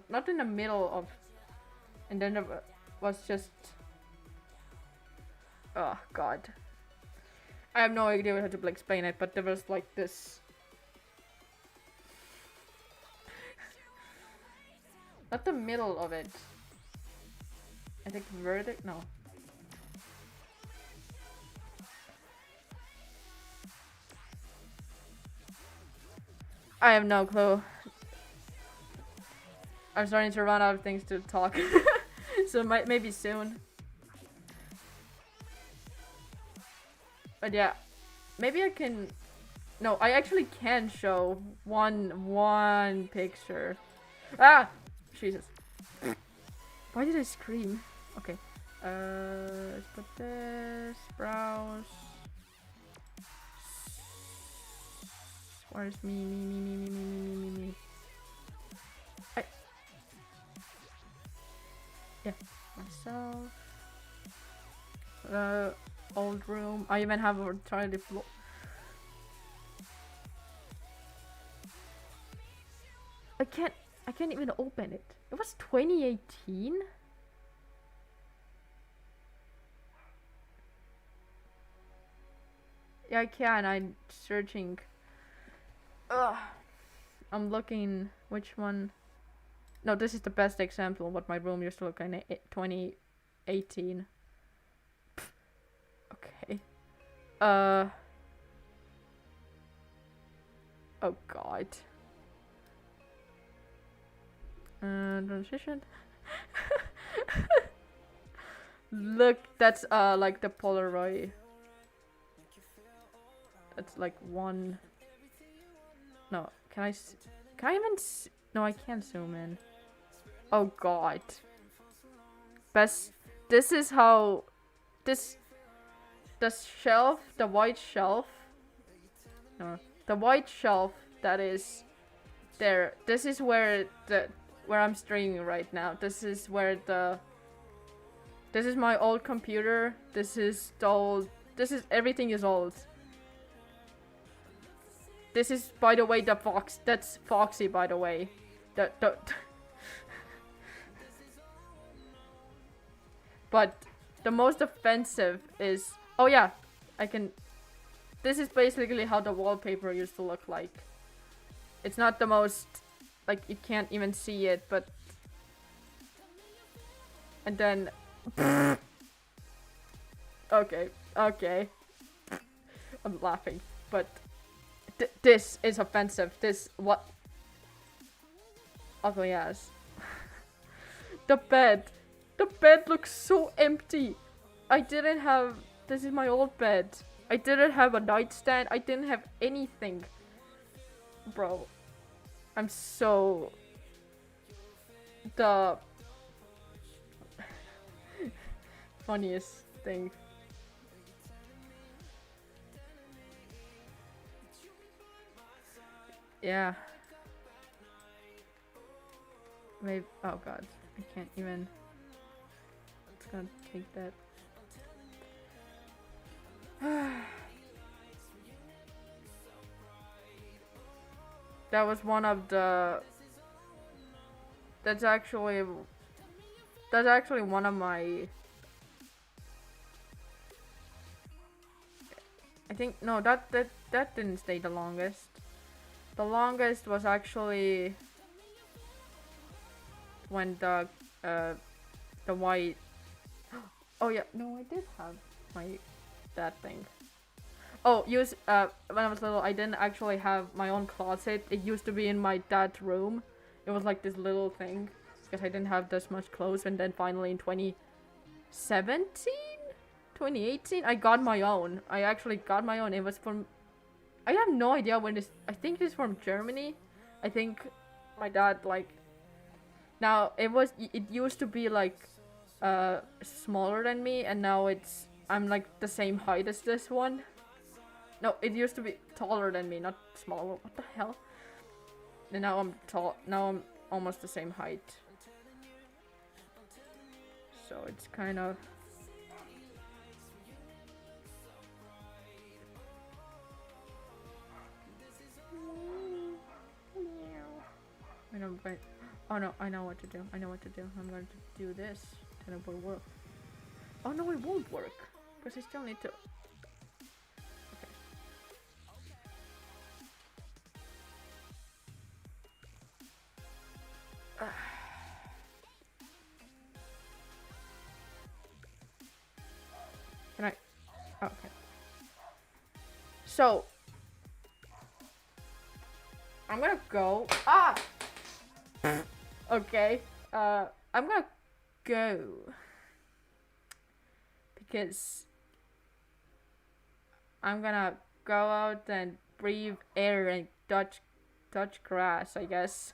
A: not in the middle of, and then there was just, oh god, I have no idea how to explain it, but there was like this, not the middle of it, I think vertic, no. I have no clue. I'm starting to run out of things to talk. So maybe soon. But yeah, maybe I can... No, I actually can show one picture. Ah! Jesus. Why did I scream? Okay. Let's put this. Browse. Where's me? Yeah, myself. Old room. I even have a tiny floor. I can't even open it. It was 2018? Yeah, I can. I'm searching. Ugh. I'm looking which one. No, this is the best example of what my room used to look like in 2018. Okay. Oh god. Transition. Look, that's like the Polaroid. That's like one. No, can I even no, I can't zoom in. Oh god. This is how the shelf, the white shelf. No, the white shelf that is there. This is where I'm streaming right now. This is where this is my old computer. This is the old. Everything is old. This is, by the way, the fox. That's Foxy, by the way. But the most offensive is... Oh yeah, I can... This is basically how the wallpaper used to look like. It's not the most... Like, you can't even see it, but... And then Okay, okay. I'm laughing, but this is offensive. This what? Ugly ass. The bed. The bed looks so empty. I didn't have. This is my old bed. I didn't have a nightstand. I didn't have anything. Bro. I'm so. The funniest thing. Yeah. Maybe. Oh god. I can't even. It's gonna take that. That was one of the. That's actually one of my. I think no, that didn't stay the longest. The longest was actually when the white. Oh yeah, no, I did have that thing. Oh, when I was little, I didn't actually have my own closet. It used to be in my dad's room. It was like this little thing because I didn't have this much clothes. And then finally in 2017, 2018, I got my own. I actually got my own. It was from. I have no idea when this. I think it's from Germany. I think my dad like. Now it used to be like, smaller than me, and now I'm like the same height as this one. No, it used to be taller than me, not smaller. What the hell? And now I'm tall. Now I'm almost the same height. So it's kind of. Oh no, I know what to do. I'm going to do this, and it will work. Oh no, it won't work because I still need to. Can I? Oh, okay. So I'm gonna go. Ah. Okay. I'm gonna go because I'm gonna go out and breathe air and touch grass, I guess.